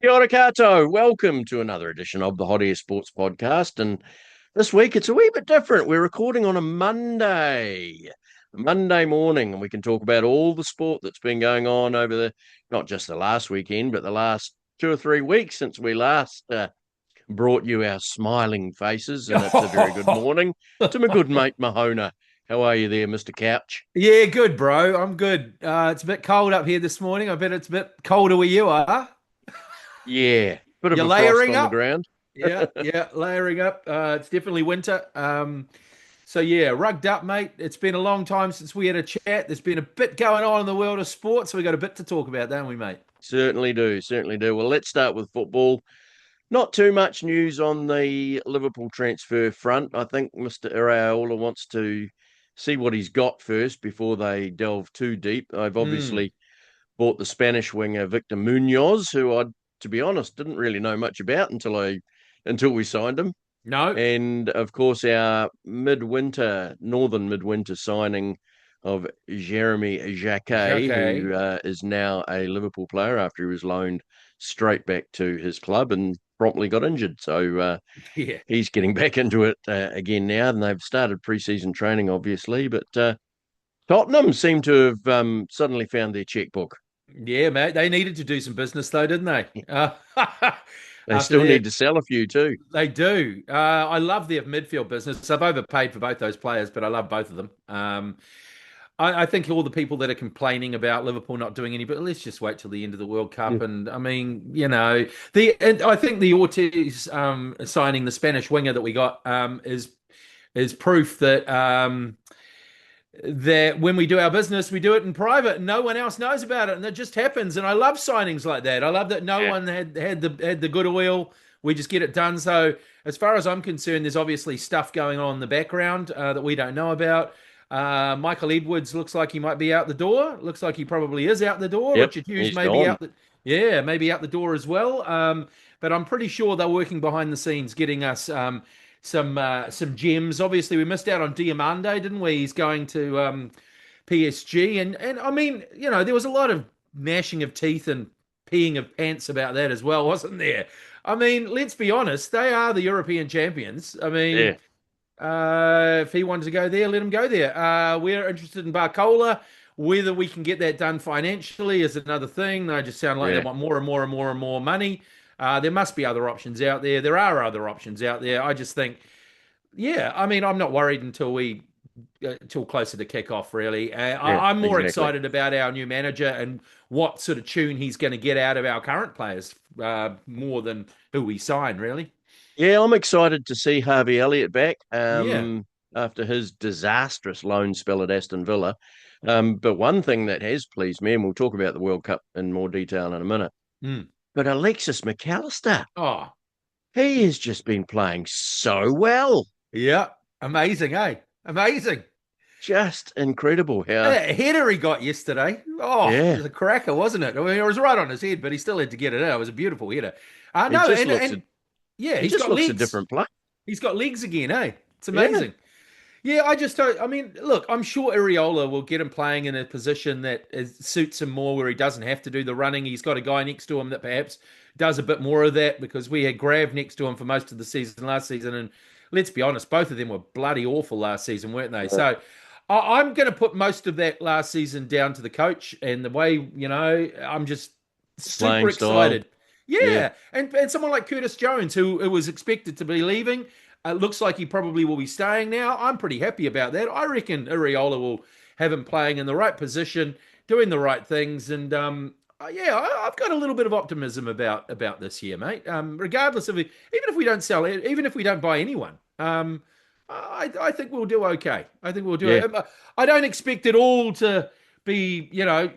Kia ora koutou. Welcome to another edition of the Hot Air Sports Podcast. And this week it's a wee bit different. We're recording on a Monday morning, and we can talk about all the sport that's been going on over not just the last weekend, but the last 2 or 3 weeks since we last brought you our smiling faces. And it's a very good morning to my good mate Mahona. How are you there, Mr. Couch? Yeah, good, bro. I'm good. It's a bit cold up here this morning. I bet it's a bit colder where you are. Yeah, bit of You're a frost layering on the up. ground. Yeah, layering up. It's definitely winter. So yeah, rugged up, mate. It's been a long time since we had a chat. There's been a bit going on in the world of sports, so we got a bit to talk about, don't we, mate? Certainly do, certainly do. Well, let's start with football. Not too much news on the Liverpool transfer front. I think Mr. Iraola wants to see what he's got first before they delve too deep. I've Hmm. obviously bought the Spanish winger Victor Munoz, who I, to be honest, didn't really know much about until we signed him. No. And of course, our northern midwinter signing of Jeremy Jacquet, Okay. who is now a Liverpool player after he was loaned straight back to his club and promptly got injured. So Yeah. he's getting back into it again now, and they've started pre-season training, obviously. But Tottenham seem to have suddenly found their checkbook. Yeah, mate. They needed to do some business though, didn't they? They After still their need to sell a few too. They do. I love their midfield business. I've overpaid for both those players, but I love both of them. I think all the people that are complaining about Liverpool not doing any, but let's just wait till the end of the World Yeah. Cup. And I mean, and I think the Ortiz signing the Spanish winger that we got is proof that when we do our business, we do it in private, and no one else knows about it, and it just happens. And I love signings like that. I love that no Yeah. one had the good oil. We just get it done. So as far as I'm concerned, there's obviously stuff going on in the background that we don't know about. Michael Edwards looks like he might be out the door. Looks like he probably is out the door. Yep, Richard Hughes he's may be gone. out yeah, maybe out the door as well. But I'm pretty sure they're working behind the scenes, getting us some gems. Obviously, we missed out on Diamande, didn't we? He's going to PSG, and I mean, there was a lot of gnashing of teeth and peeing of pants about that as well, wasn't there? I mean, let's be honest, they are the European champions. I mean, Yeah, if he wanted to go there, let him go there. We're interested in Barcola. Whether we can get that done financially is another thing. They just sound like they yeah. want more and more and more and more money. There must be other options out there. There are other options out there. I just think, yeah, I mean, I'm not worried until closer to kickoff, really. Yeah, I'm more exactly. excited about our new manager and what sort of tune he's going to get out of our current players, more than who we sign, really. Yeah, I'm excited to see Harvey Elliott back Yeah. after his disastrous loan spell at Aston Villa. But one thing that has pleased me, and we'll talk about the World Cup in more detail in a minute, Mm. but Alexis McAllister, Oh, he has just been playing so well. yeah. Amazing, eh? Amazing. Just incredible how, That header he got yesterday. Oh, it yeah, was a cracker, wasn't it? I mean, it was right on his head, but he still had to get it out. It was a beautiful header. he No, just and looks a, and yeah, he he's just got looks a legs. different player. He's got legs again, eh? It's Yeah, amazing. Yeah, I just don't. I mean, look, I'm sure Iriola will get him playing in a position that suits him more, where he doesn't have to do the running. He's got a guy next to him that perhaps does a bit more of that, because we had Grav next to him for most of the season last season, and let's be honest, both of them were bloody awful last season, weren't they? So I'm going to put most of that last season down to the coach and the way, I'm just super playing style. excited. Yeah, Yeah, and someone like Curtis Jones, who was expected to be leaving. Looks like he probably will be staying now. I'm pretty happy about that. I reckon Iriola will have him playing in the right position, doing the right things, and yeah, I've got a little bit of optimism about this year, mate. Regardless of it, even if we don't sell it, even if we don't buy anyone, I think we'll do okay. I think we'll do yeah. it. I don't expect it all to be,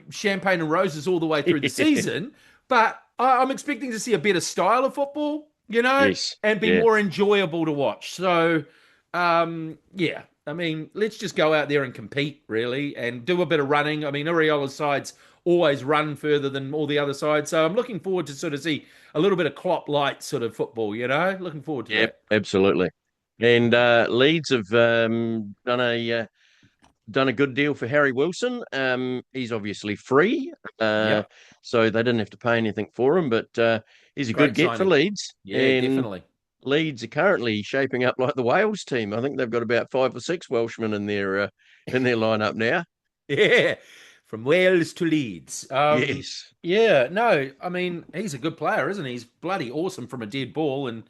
champagne and roses all the way through the season, but I'm expecting to see a better style of football, Yes, and be yeah. more enjoyable to watch. So, yeah, I mean, let's just go out there and compete, really, and do a bit of running. I mean, Uriola's sides always run further than all the other sides, so I'm looking forward to sort of see a little bit of Klopp light sort of football. Looking forward to Yep, that. absolutely. And Leeds have done done a good deal for Harry Wilson. He's obviously free, uh, Yep. so they didn't have to pay anything for him. But he's a good Great get for signing. Leeds, Yeah, and definitely. Leeds are currently shaping up like the Wales team. I think they've got about 5 or 6 Welshmen in their lineup now. Yeah. From Wales to Leeds. Yes, Yeah, no, I mean, he's a good player, isn't he? He's bloody awesome from a dead ball and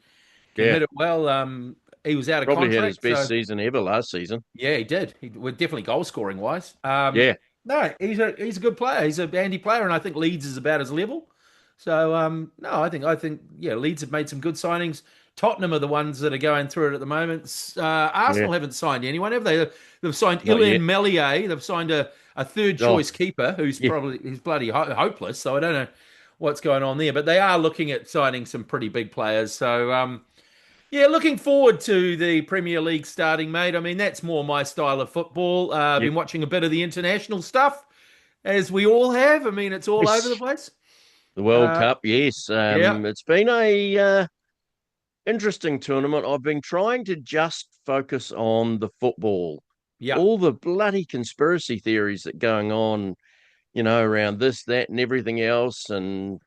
can yeah, hit it well. He was out of probably had his contract, best so season ever last season. yeah, he did. He was definitely goal scoring wise. Yeah, No, he's a good player. He's a handy player, and I think Leeds is about his level. So no, I think yeah, Leeds have made some good signings. Tottenham are the ones that are going through it at the moment. yeah, Arsenal haven't signed anyone, have they? They've signed not Ilan yet. Meslier. They've signed a third Oh, choice keeper who's yeah, probably he's bloody hopeless. So I don't know what's going on there, but they are looking at signing some pretty big players. So yeah, looking forward to the Premier League starting, mate. I mean, that's more my style of football. I've yeah. been watching a bit of the international stuff, as we all have. I mean, it's all over the Yes, place. the World Uh, Cup. Yes, yeah, it's been a interesting tournament. I've been trying to just focus on the football. yeah, All the bloody conspiracy theories that going on, around this, that, and everything else, and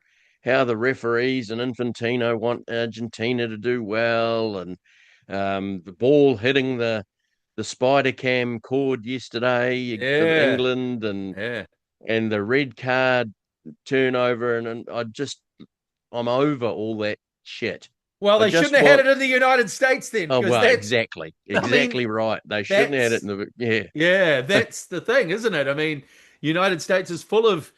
how the referees and Infantino want Argentina to do well, and the ball hitting the spider cam cord yesterday for yeah, England, and yeah. the red card turnover, and I'm over all that shit. Well, I they just shouldn't have had want. it in the United States then, Oh because well, that's, exactly, I mean, exactly right. They shouldn't have had it that's, in the yeah. yeah, that's the thing, isn't it? I mean, United States is full of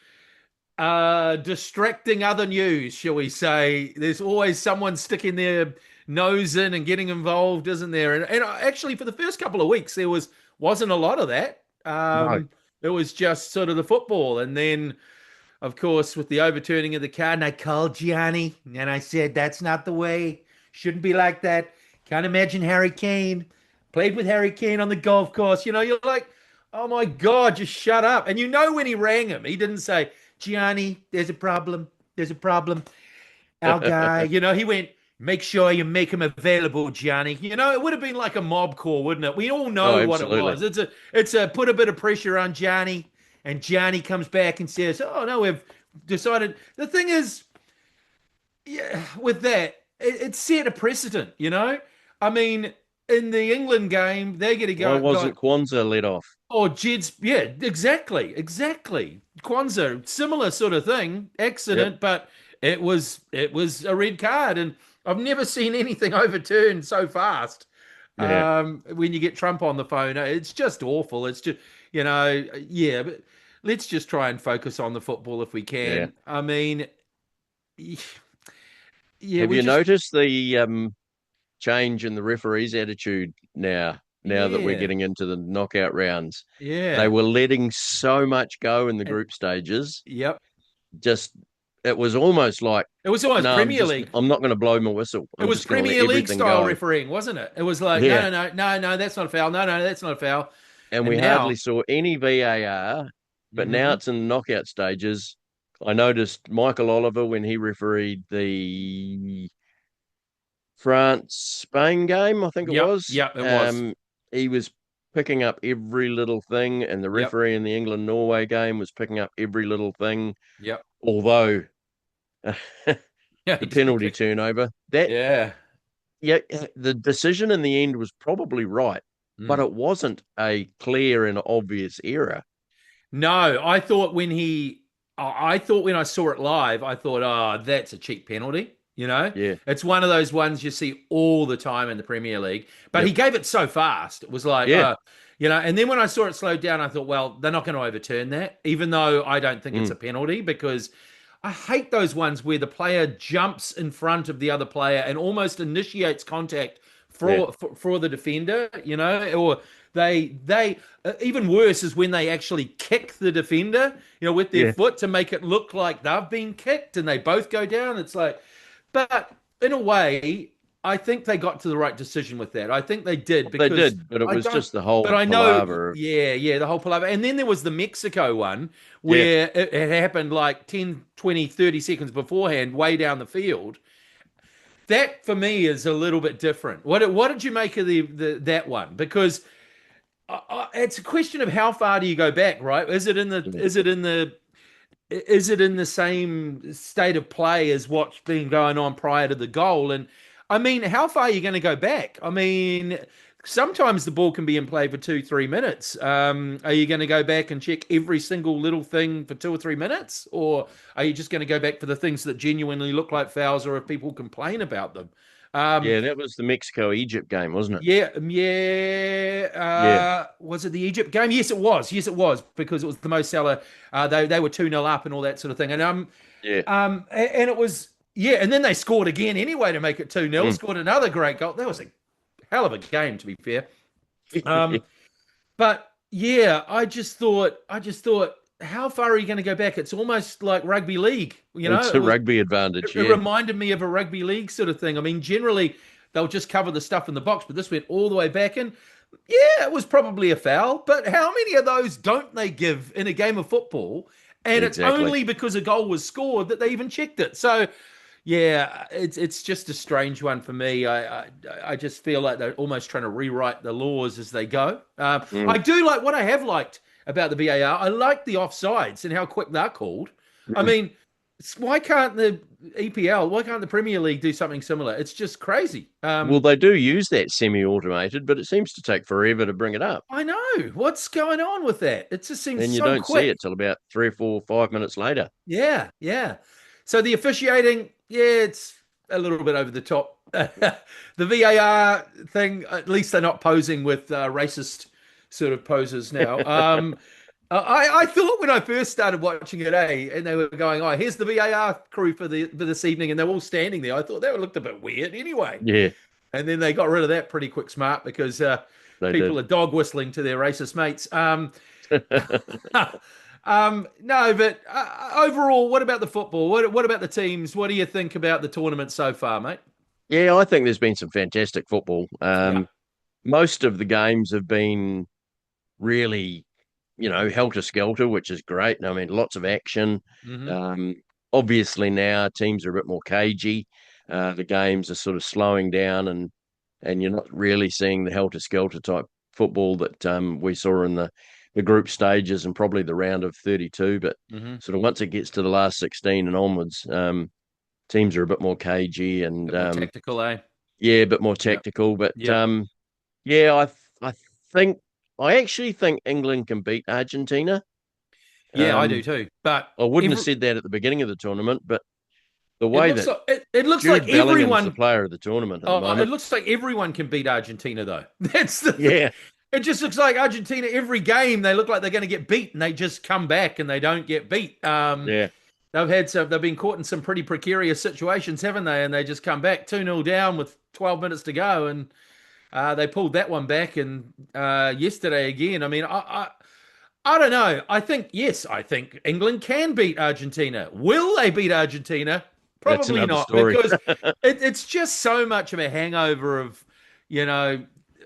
distracting other news, shall we say. There's always someone sticking their nose in and getting involved, isn't there? And actually, for the first couple of weeks, wasn't a lot of that. No, It was just sort of the football, and then, of course, with the overturning of the card, and I called Gianni, and I said, "That's not the way. Shouldn't be like that." Can't imagine Harry Kane played with Harry Kane on the golf course. You're like, "Oh my God, just shut up!" And when he rang him, he didn't say, Gianni, there's a problem. There's a problem. Our guy, he went, make sure you make him available, Gianni. It would have been like a mob call, wouldn't it? We all oh, know what it absolutely. was. It's a put a bit of pressure on Gianni, and Gianni comes back and says, "Oh no, we've decided." The thing is, yeah, with that, it set a precedent. I mean, in the England game, they're going to Why go. wasn't Kwanzaa let off? Oh, Jed's, yeah, exactly, exactly. Kwanzaa, similar sort of thing, Yep. accident, but it was a red card, and I've never seen anything overturned so fast. Yeah. When you get Trump on the phone, it's just awful. It's just, yeah, but let's just try and focus on the football if we Yeah. can. I mean, yeah, Have we you just, noticed the change in the referees' attitude now? Now that we're yeah, getting into the knockout rounds, they yeah, were letting so much go in the and group stages. yep. Just it was almost like, It was almost no, Premier League. I'm not going to blow my whistle. It I'm was just going to let Premier League everything style go. refereeing, wasn't it? It was like, no, Yeah. no, no, no, no, that's not a foul. No, no, that's not a foul. And And we hardly now, saw any VAR, but now hmm it's in the knockout stages. I noticed Michael Oliver when he refereed the France Spain game, I think it yep, was. yep, it was. He was picking up every little thing, and the Yep, referee in the England Norway game was picking up every little thing. yep. Although Yeah, the penalty turnover, that yeah. yeah, the decision in the end was probably right, but Mm. it wasn't a clear and obvious error. No, I thought when I saw it live, I thought, oh, that's a cheap penalty. Yeah, It's one of those ones you see all the time in the Premier League. But he yep, gave it so fast. It was like, yeah, and then when I saw it slowed down, I thought, well, they're not going to overturn that, even though I don't think it's a mm, penalty because I hate those ones where the player jumps in front of the other player and almost initiates contact yeah, for the defender, or they even worse is when they actually kick the defender, with their yeah. foot to make it look like they've been kicked and they both go down. It's like, but in a way, I think they got to the right decision with that. I think they did They because did, but it I was don't, just the but whole I know, palaver of yeah, yeah, the whole palaver. And then there was the Mexico one yeah. where it happened like 10, 20, 30 seconds beforehand, way down the field. That for me is a little bit different. What did you make of the that one? Because It's a question of how far do you go back, right? Yeah, Is it in the same state of play as what's been going on prior to the goal? And I mean, how far are you going to go back? I mean, sometimes the ball can be in play for 2, 3 minutes. Are you going to go back and check every single little thing for 2 or 3 minutes? Or are you just going to go back for the things that genuinely look like fouls or if people complain about them? Um, yeah, that was the Mexico Egypt game, wasn't it? yeah, yeah. Yeah, Was it the Egypt game? Yes, it was. Yes, it was because it was the Mo Salah. They were 2-0 up and all that sort of thing. yeah. And it was yeah, and then they scored again anyway to make it 2-0. Mm. Scored another great goal. That was a hell of a game, to be fair. Um, but yeah, I just thought, how far are you going to go back? It's almost like rugby league. It's It a was rugby advantage, it yeah. reminded me of a rugby league sort of thing. I mean, generally they'll just cover the stuff in the box, but this went all the way back in. Yeah, it was probably a foul, but how many of those don't they give in a game of football? And it's Exactly. only because a goal was scored that they even checked it. So yeah, it's just a strange one for me. I just feel like they're almost trying to rewrite the laws as they go. I Mm. do like what I have liked about the VAR. I like the offsides and how quick they're called. I Mm. mean, why can't the EPL, why can't the Premier League do something similar? It's just crazy. Well, they do use that semi-automated, but it seems to take forever to bring it up. I know what's going on with that. It just seems And you so don't see quick. it till about 3 or 4 or 5 minutes later. Yeah, yeah. So the officiating, yeah, it's a little bit over the top. The VAR thing, at least they're not posing with racist sort of poses now. I thought when I first started watching it, and they were going, "Oh, here's the VAR crew for this evening," and they're all standing there. I thought that looked a bit weird, anyway. Yeah, And then they got rid of that pretty quick, smart, because they people did. are dog whistling to their racist mates. No, but overall, what about the football? What about the teams? What do you think about the tournament so far, mate? Yeah, I think there's been some fantastic football. Yeah. Most of the games have been really, helter skelter, which is great. I mean, lots of action. Hmm. Um, Obviously now teams are a bit more cagey. The games are sort of slowing down, and you're not really seeing the helter skelter type football that we saw in the group stages and probably the round of 32. But Hmm. sort of once it gets to the last 16 and onwards, teams are a bit more cagey and Bit more tactical, eh? yeah, a bit more Yep. tactical. But Yep. yeah, I think I actually think England can beat Argentina. Yeah, I Um, do too. But I wouldn't have every said that at the beginning of the tournament, but the it way looks that like it looks like Jude Bellingham's the everyone. player of the tournament at the It moment, looks like everyone can beat Argentina, though. That's the thing. yeah, It just looks like Argentina every game they look like they're going to get beat, and they just come back and they don't get beat. yeah, They've been caught in some pretty precarious situations, haven't they? And they just come back 2-0 down with 12 minutes to go, and they pulled that one back. And yesterday again, I mean, I don't know. I think yes, I think England can beat Argentina. Will they beat Argentina? that's Probably another not, story. because it's just so much of a hangover of, you know,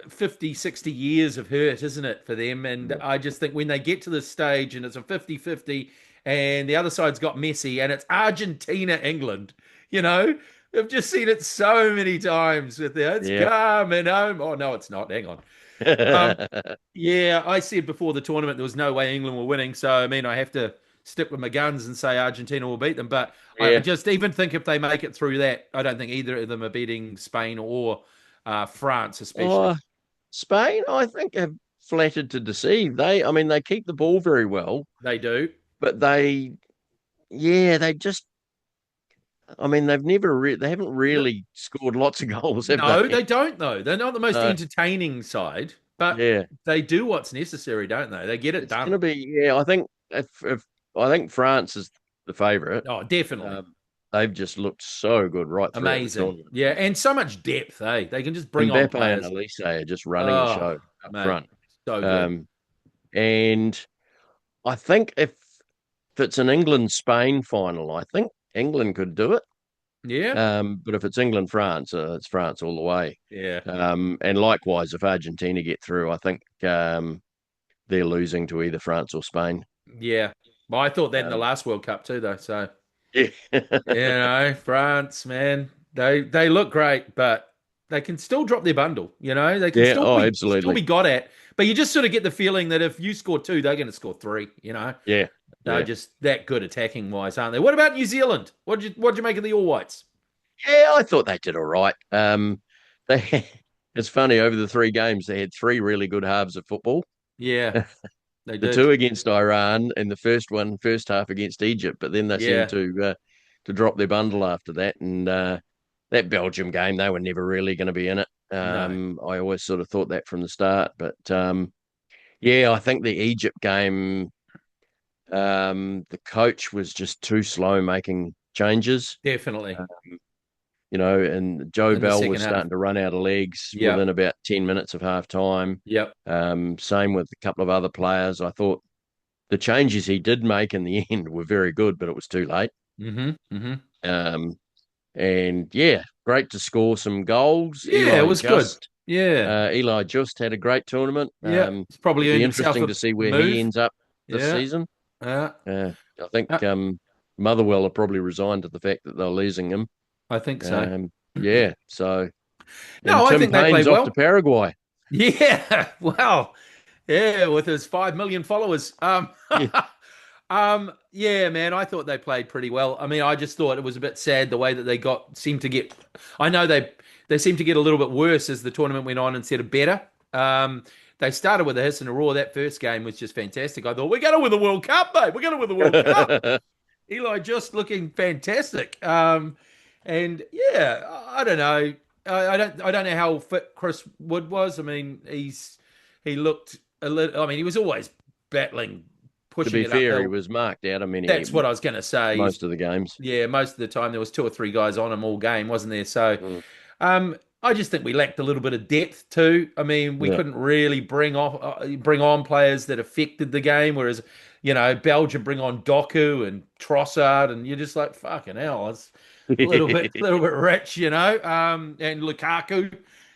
50, 60 years of hurt, isn't it, for them? And I just think when they get to this stage and it's a 50-50 and the other side's got Messi and it's Argentina, England, you know, I've just seen it so many times with the it's Yeah. coming home. Oh, no, it's not. Hang on. Um, yeah, I said before the tournament there was no way England were winning, so I mean I have to stick with my guns and say Argentina will beat them. But I Yeah. just even think if they make it through that, I don't think either of them are beating Spain or France, especially. Oh, Spain, I think, have flattered to deceive. I mean, they keep the ball very well, They do. but yeah, they just, I mean, they haven't No, really scored lots of goals, have no, they? they don't though. They're not the most No, entertaining side, but yeah, they do what's necessary, don't they? They get it it's going done. to be, yeah, I think if I think France is the favourite. Oh, definitely. Um, they've just looked so good right throughout the Amazing. tournament. Yeah, and so much depth, eh? They can just bring on Mbappe and players. Elise are just running the Oh, show up mate, front. so good. Um, and I think if it's an England Spain final, I think England could do it. Yeah. But if it's England France, it's France all the way. Yeah. And likewise, if Argentina get through, I think they're losing to either France or Spain. Yeah. Well, I thought that in the Um, last World Cup too, though. So, yeah, France, man, they look great, but They can still drop their bundle, they can Yeah. still Oh, still absolutely. be got at. But you just sort of get the feeling that if you score two, they're going to score three. Yeah. They're Yeah. just that good attacking wise, aren't they? What about New Zealand? What'd you make of the All Whites? Yeah, I thought they did all right. They it's funny, over the three games they had three really good halves of football. Yeah, they The did. two against Iran and the first half against Egypt, but then they seemed Yeah, to drop their bundle after that. And that Belgium game, they were never really going to be in it. no, I always sort of thought that from the start, but yeah, I think the Egypt game, the coach was just too slow making changes. definitely And Joe in the Bell second was half. starting to run out of legs Yep, within about 10 minutes of half time. yep. Same with a couple of other players. I thought the changes he did make in the end were very good, but it was too late. Mm-hmm. Mm-hmm. Um, and yeah, great to score some goals. Yeah, it was good. Yeah, Eli just had a great tournament. yeah. It's probably It'd be earned himself interesting a to see where he move. ends up this Yeah, season. uh, I think uh, Motherwell are probably resigned to the fact that they're losing him. I think so. Yeah, so and No, I Tim think they Payne's played off to well. Paraguay. Yeah, well, yeah, with his 5 million followers. Yeah, Yeah, man, I thought they played pretty well. I mean, I just thought it was a bit sad the way that they seemed to get. I know they seemed to get a little bit worse as the tournament went on instead of better. They started with a hiss and a roar. That first game was just fantastic. I thought we're going to win the World Cup, mate. We're going to win the World Cup. Eli just looking fantastic. And yeah, I don't know. I don't know how fit Chris Wood was. I mean, he looked a little. I mean, he was always battling, To pushing be it fair, he uphill. was marked out of That's what I was going to say. most of the games. Yeah, most of the time there was two or three guys on him all game, wasn't there? So, Mm, I just think we lacked a little bit of depth too. I mean, we yeah. couldn't really bring on players that affected the game, whereas Belgium bring on Doku and Trossard, and you're just like fucking hell, it's a little bit rich, and Lukaku.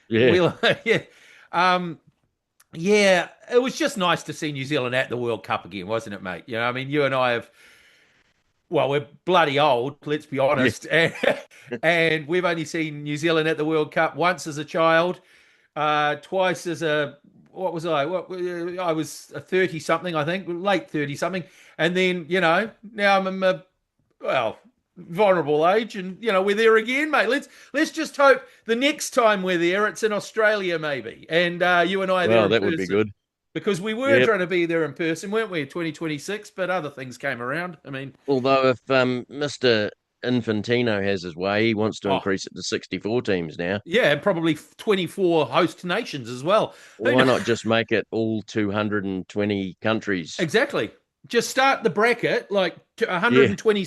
Yeah. We yeah. Um, yeah, it was just nice to see New Zealand at the World Cup again, wasn't it, mate? I mean, you and I have, well, we're bloody old, let's be Yeah. honest, and we've only seen New Zealand at the World Cup once as a child, twice as a what was I? What I was a 30 something, I think, late 30 something, and then now I'm in my well vulnerable age, and we're there again, mate. Let's just hope the next time we're there, it's in Australia, maybe, and you and I are there Well, in that would be person. good. Because we were Yep. trying to be there in person, weren't we, 2026? But other things came around. I mean, Although if Mr. Infantino has his way, he wants to oh, increase it to 64 teams now. yeah, and probably 24 host nations as well. Who Why knows? not just make it all 220 countries? Exactly. Just start the bracket like Yeah. 120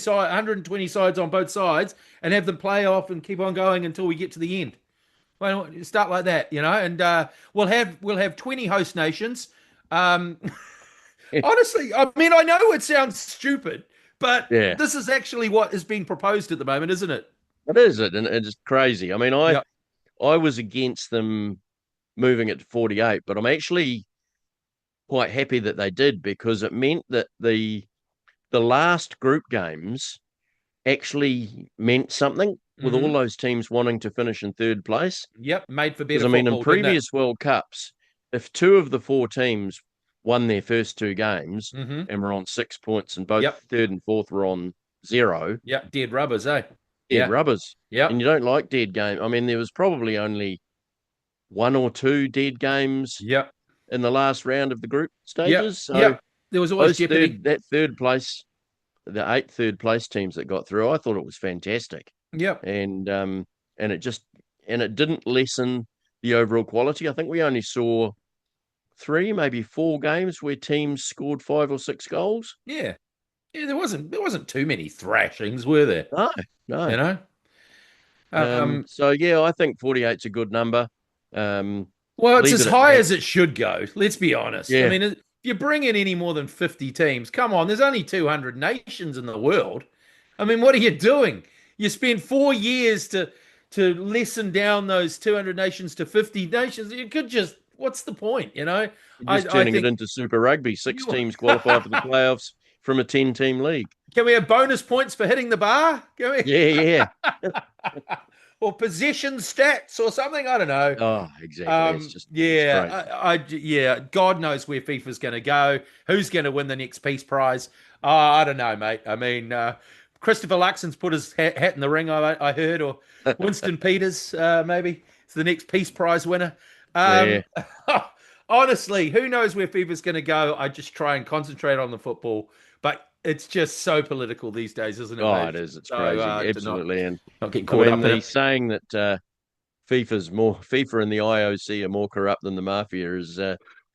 sides on both sides, and have them play off and keep on going until we get to the end. Why don't start like that, and we'll have 20 host nations. Um, Honestly, I mean, I know it sounds stupid, but Yeah. this is actually what is being proposed at the moment, isn't it? It is it, and it's crazy. I mean, Yeah. I was against them moving it to 48, but I'm actually quite happy that they did because it meant that the last group games actually meant something with all Hmm. those teams wanting to finish in third place. Yep. Made for Because better I mean, in football, didn't it? previous World Cups, if two of the four teams won their first two games Hmm. and were on 6 points, and both Yep. third and fourth were on zero, Yep. Dead rubbers, eh? dead Yeah. rubbers. And Yep. you don't like dead game. I mean, there was probably only one or two dead games Yep. in the last round of the group Yep. stages. So Yep. There was always jeopardy. that third place, the eight third place teams that got through, I thought it was fantastic. Yep. And it just and it didn't lessen the overall quality. I think we only saw three, maybe four games where teams scored five or six goals. Yeah. Yeah. There wasn't too many thrashings, were there? No, You no. know. Um. So yeah, I think 48's a good number. Um, Well, it's leave as it at high that. as it should go. Let's be honest. I Yeah, mean, if you bring in any more than 50 teams, come on. There's only 200 nations in the world. I mean, what are you doing? You spent 4 years to lessen down those 200 nations to 50 nations. You could just. What's the point? you're I just I turning it think into Super Rugby. Six you. teams qualify for the playoffs from a 10-team league. Can we have bonus points for hitting the bar? Can we? Yeah, yeah. or possession stats or something. I don't know. Oh, exactly. It's crazy. Yeah. God knows where FIFA's going to go. Who's going to win the next peace prize? I don't know, mate. I mean, Christopher Luxon's put his hat in the ring. I heard, or Winston Peters, maybe it's the next peace prize winner. Yeah. Um, honestly, who knows where FIFA's going to go? I just try and concentrate on the football, but it's just so political these days, isn't it, Oh, mate? it is. It's So crazy. to not Absolutely. And not get I caught mean, up in the it. saying that FIFA and the IOC are more corrupt than the mafia is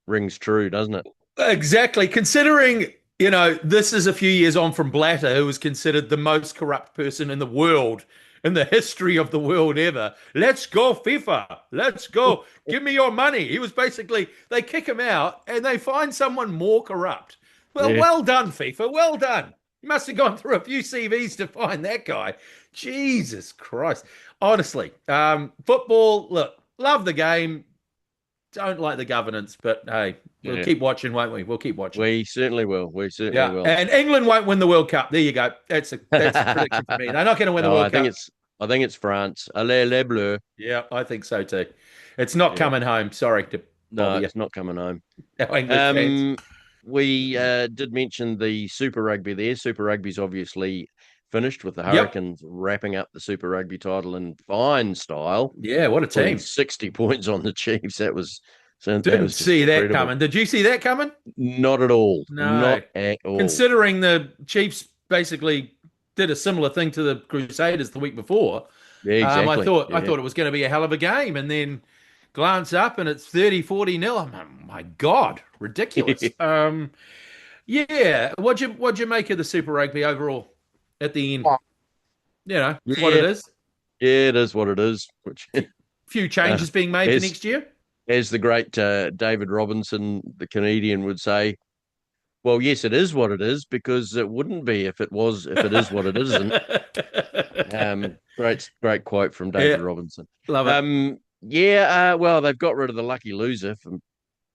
rings true, doesn't it? Exactly. Considering, this is a few years on from Blatter, who was considered the most corrupt person in the world, in the history of the world ever. Let's go, FIFA. Let's go. Give me your money. He was basically, they kick him out and they find someone more corrupt. Well, Yeah. well done, FIFA. Well done. You must have gone through a few CVs to find that guy. Jesus Christ. Honestly, football, look, love the game. Don't like the governance, but hey, we'll Yeah. keep watching, won't we? We'll keep watching. We certainly will. We certainly Yeah, will. and England won't win the World Cup. There you go. That's a prediction for me. They're not going to win the No, World Cup. I think it's France. Allez les bleus. Yeah, I think so too. It's not Yeah. coming home. Sorry to No, bother you, it's not coming home. our English fans. Um, we did mention the Super Rugby there. Super Rugby's obviously finished with the Yep. Hurricanes wrapping up the Super Rugby title in fine style, Yeah, what a putting team. 60 points on the Chiefs. That Didn't was just see that incredible. coming. Did you see that coming? Not at all. No. Not at all. Considering the Chiefs basically did a similar thing to the Crusaders the week before, Yeah, I exactly. thought I Yeah. thought it was going to be a hell of a game, and then glance up and it's 30-40 nil. I'm like, oh my God, ridiculous. Yeah. What'd you make of the Super Rugby overall at the end? It's what it Yeah, is. yeah, it is what it is. Which, Few uh, changes being made for as next year. as the great David Robinson, the Canadian, would say, well, yes, it is what it is because it wouldn't be if it is what it isn't. Great quote from David Yeah, Robinson. love it. Yeah, well, they've got rid of the lucky loser,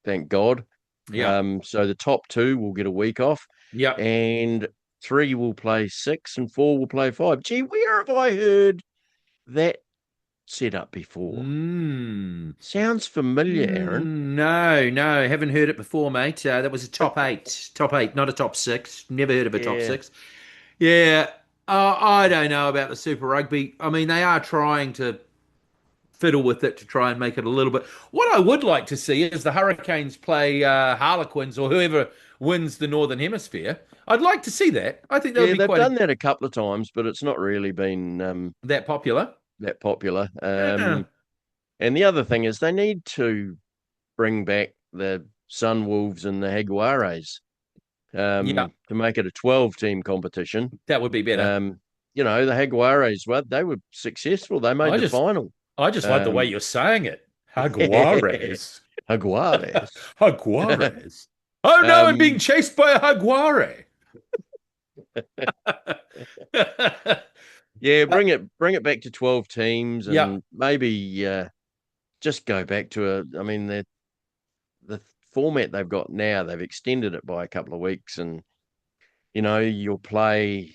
thank God. Yeah, So the top two will get a week off, yeah. and three will play six, and four will play five. Gee, where have I heard that set up before? Mm. Sounds familiar, Aaron. No, haven't heard it before, mate. That was a top eight, not a top six. Never heard of a top Yeah, six. Yeah, I don't know about the Super Rugby. I mean, they are trying to fiddle with it to try and make it a little bit. What I would like to see is the Hurricanes play Harlequins or whoever wins the Northern Hemisphere. I'd like to see that. I think that would yeah, be they've quite done that a couple of times, but it's not really been that popular. that popular. Yeah. And the other thing is they need to bring back the Sunwolves and the Jaguares Yeah, to make it a 12-team competition. that would be better. Um, the Jaguares, well, they were successful. They made I the just, final. I just like the way Um, you're saying it. Jaguares. Jaguares. Jaguares. Oh no, I'm being um, chased by a jaguare. yeah, bring it back to 12 teams Yeah. and maybe just go back to I mean, the format they've got now, they've extended it by a couple of weeks, and you'll play,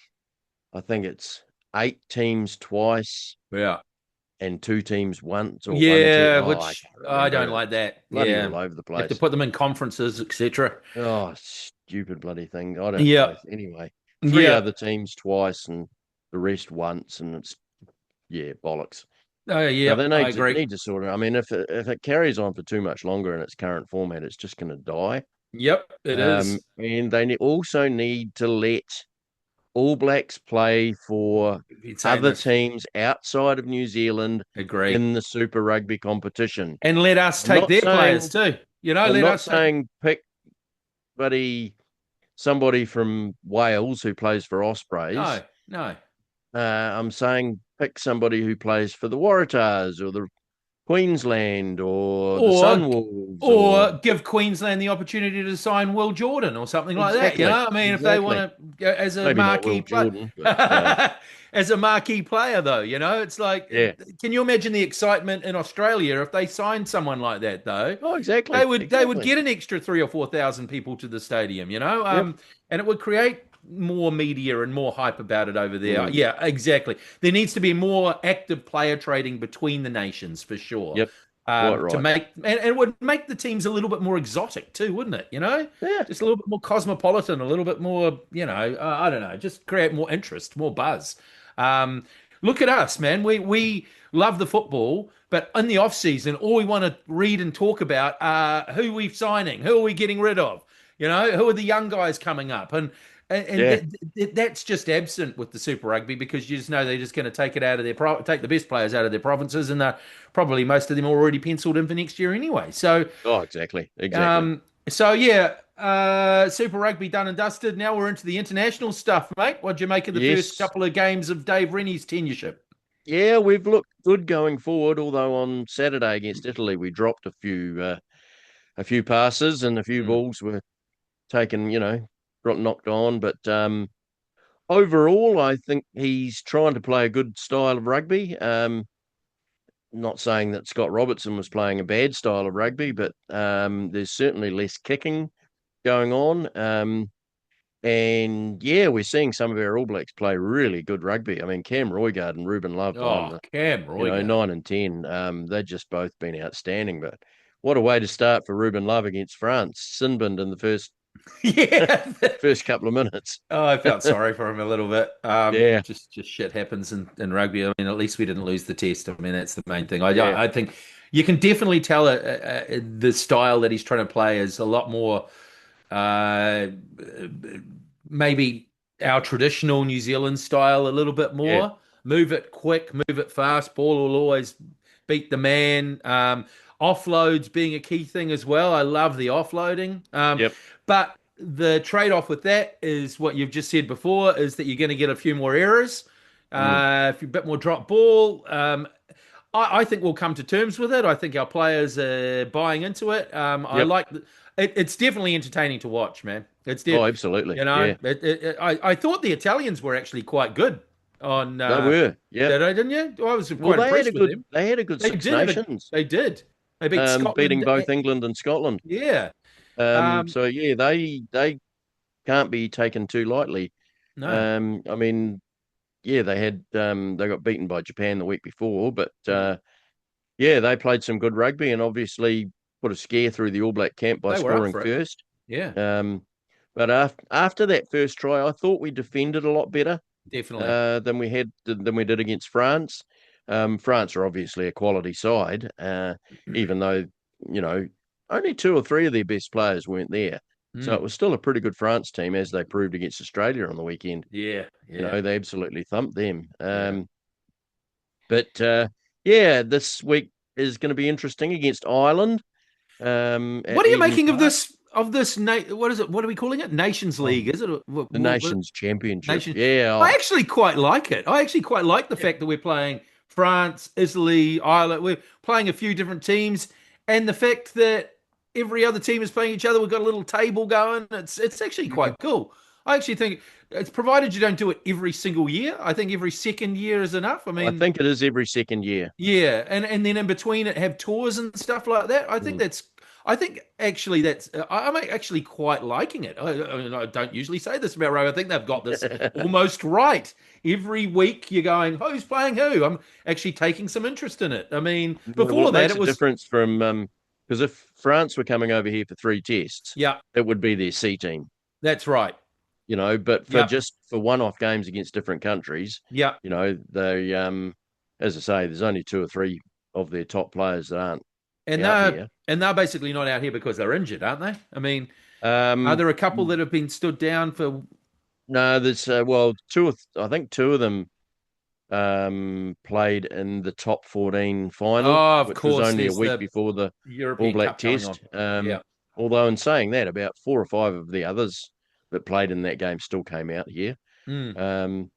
I think it's 8 teams twice Yeah. and 2 teams once, or one team. Yeah, Oh, I which can't I remember. don't It's like that. bloody Yeah. all over the You have to place. put them in conferences, etc. Oh, stupid bloody thing. I don't know. Yeah. Anyway, three Yeah. other teams twice and the rest once, and it's yeah, bollocks. Oh, So yeah, they I need to agree. need to sort of. I mean, if it carries on for too much longer in its current format, it's just going to die. Yep, it is. And they also need to let All Blacks play for We've been saying other this. teams outside of New Zealand Agree. in the Super Rugby competition. And let us I'm take not their players saying too. I'm Let not us take. saying pick somebody from Wales who plays for Ospreys. No, no. I'm saying pick somebody who plays for the Waratahs or the Queensland or the Or Sunwolves or or give Queensland the opportunity to sign Will Jordan or something like that. exactly, I mean, if they exactly. want to, as a Maybe not Will marquee player, Jordan, but as a marquee player, though, it's like, yeah. can you imagine the excitement in Australia if they signed someone like that? Though Oh, exactly, they would exactly. get an extra 3 or 4,000 people to the stadium, Yep. and it would create more media and more hype about it over there. Mm, Yeah, exactly. There needs to be more active player trading between the nations for sure. yep, quite To right. make and it would make the teams a little bit more exotic too, wouldn't it? Yeah, Just a little bit more cosmopolitan, a little bit more, I don't know, just create more interest, more buzz. Um, Look at us, man. We love the football, but in the off season, all we want to read and talk about are who we're signing, who are we getting rid of, who are the young guys coming up, and yeah, that's just absent with the Super Rugby because you just know they're just going to take it out of take the best players out of their provinces, and probably most of them already penciled in for next year anyway. oh, exactly, exactly. Um, so yeah, Super Rugby done and dusted. Now we're into the international stuff, mate. What'd you make of the first Yes, couple of games of Dave Rennie's tenureship? yeah, we've looked good going forward. Although on Saturday against Italy, we dropped a few passes and a few Mm. balls were taken, got knocked on. But overall, I think he's trying to play a good style of rugby. Not saying that Scott Robertson was playing a bad style of rugby, but there's certainly less kicking going on. And yeah, we're seeing some of our All Blacks play really good rugby. I mean, Cam Roygard and Ruben Love on Oh, Cam Roygar. 9 and 10. They've just both been outstanding. But what a way to start for Ruben Love against France. Sinbinned in the Yeah. first couple of minutes. Oh, I felt sorry for him a little bit. Yeah, Just shit happens in rugby. I mean, at least we didn't lose the test. I mean, that's the main thing. yeah, I think you can definitely tell the style that he's trying to play is a lot more uh, maybe our traditional New Zealand style a little bit yeah, more. Move it quick, move it fast. Ball will always beat the man. Offloads being a key thing as well. I love the offloading. yep, But the trade-off with that is what you've just said before, is that you're going to get a few more errors, mm, a bit more drop ball. I think we'll come to terms with it. I think our players are buying into it. I yep. like it's definitely entertaining to watch, man. Oh, absolutely. Yeah, I thought the Italians were actually quite good on they were. Yep. Saturday, didn't you? I was Well, quite impressed with them. they had a good They Six did have a, Nations, they did. They beat beating Scotland. both England and Scotland. Yeah. Um, So yeah, they can't be taken too lightly. no. I mean, yeah, they got beaten by Japan the week before, but Mm. yeah, they played some good rugby and obviously put a scare through the All Black camp by They were up scoring for it. first. Yeah, Um, but after that first try, I thought we defended a lot better definitely. than we did against France. France are obviously a quality side, even though you know only two or three of their best players weren't there. So it Mm. was still a pretty good France team, as they proved against Australia on the weekend. Yeah, yeah, They absolutely thumped them. yeah. But yeah, this week is going to be interesting against Ireland at What are you Eden making of Park. what is it? What are we calling it? Nations Oh, League, is it? the Nations Championship. Nation. Yeah, I oh, actually quite like it. I actually quite like the yep, fact that we're playing France, Italy, Ireland. We're playing a few different teams, and the fact that every other team is playing each other. We've got a little table going. It's actually quite yep. cool. I actually think it's provided you don't do it every single year. I think every second year is enough. I I mean, think it is every second year. yeah, and then in between it have tours and stuff like that. Mm. I think actually I'm actually quite liking it. I don't usually say this about rugby. I think they've got this almost right. Every week you're going, who's playing who? I'm actually taking some interest in it. I mean, Well, before it that makes it a was difference from because if France were coming over here for three tests, yeah, it would be their C team, that's right. But for Yeah, just for one-off games against different countries, yeah. they as I say, there's only two or three of their top players that aren't And out they're here. and they're basically not out here because they're injured, aren't they? I mean, are Um, there a couple that have been stood down for no, there's I think two of them played in the top 14 final, oh, of which was course, only a there's week the before the All European Black Cup going on. Test. Yeah. Although in saying that, about four or five of the others that played in that game still came out here. Mm. Um,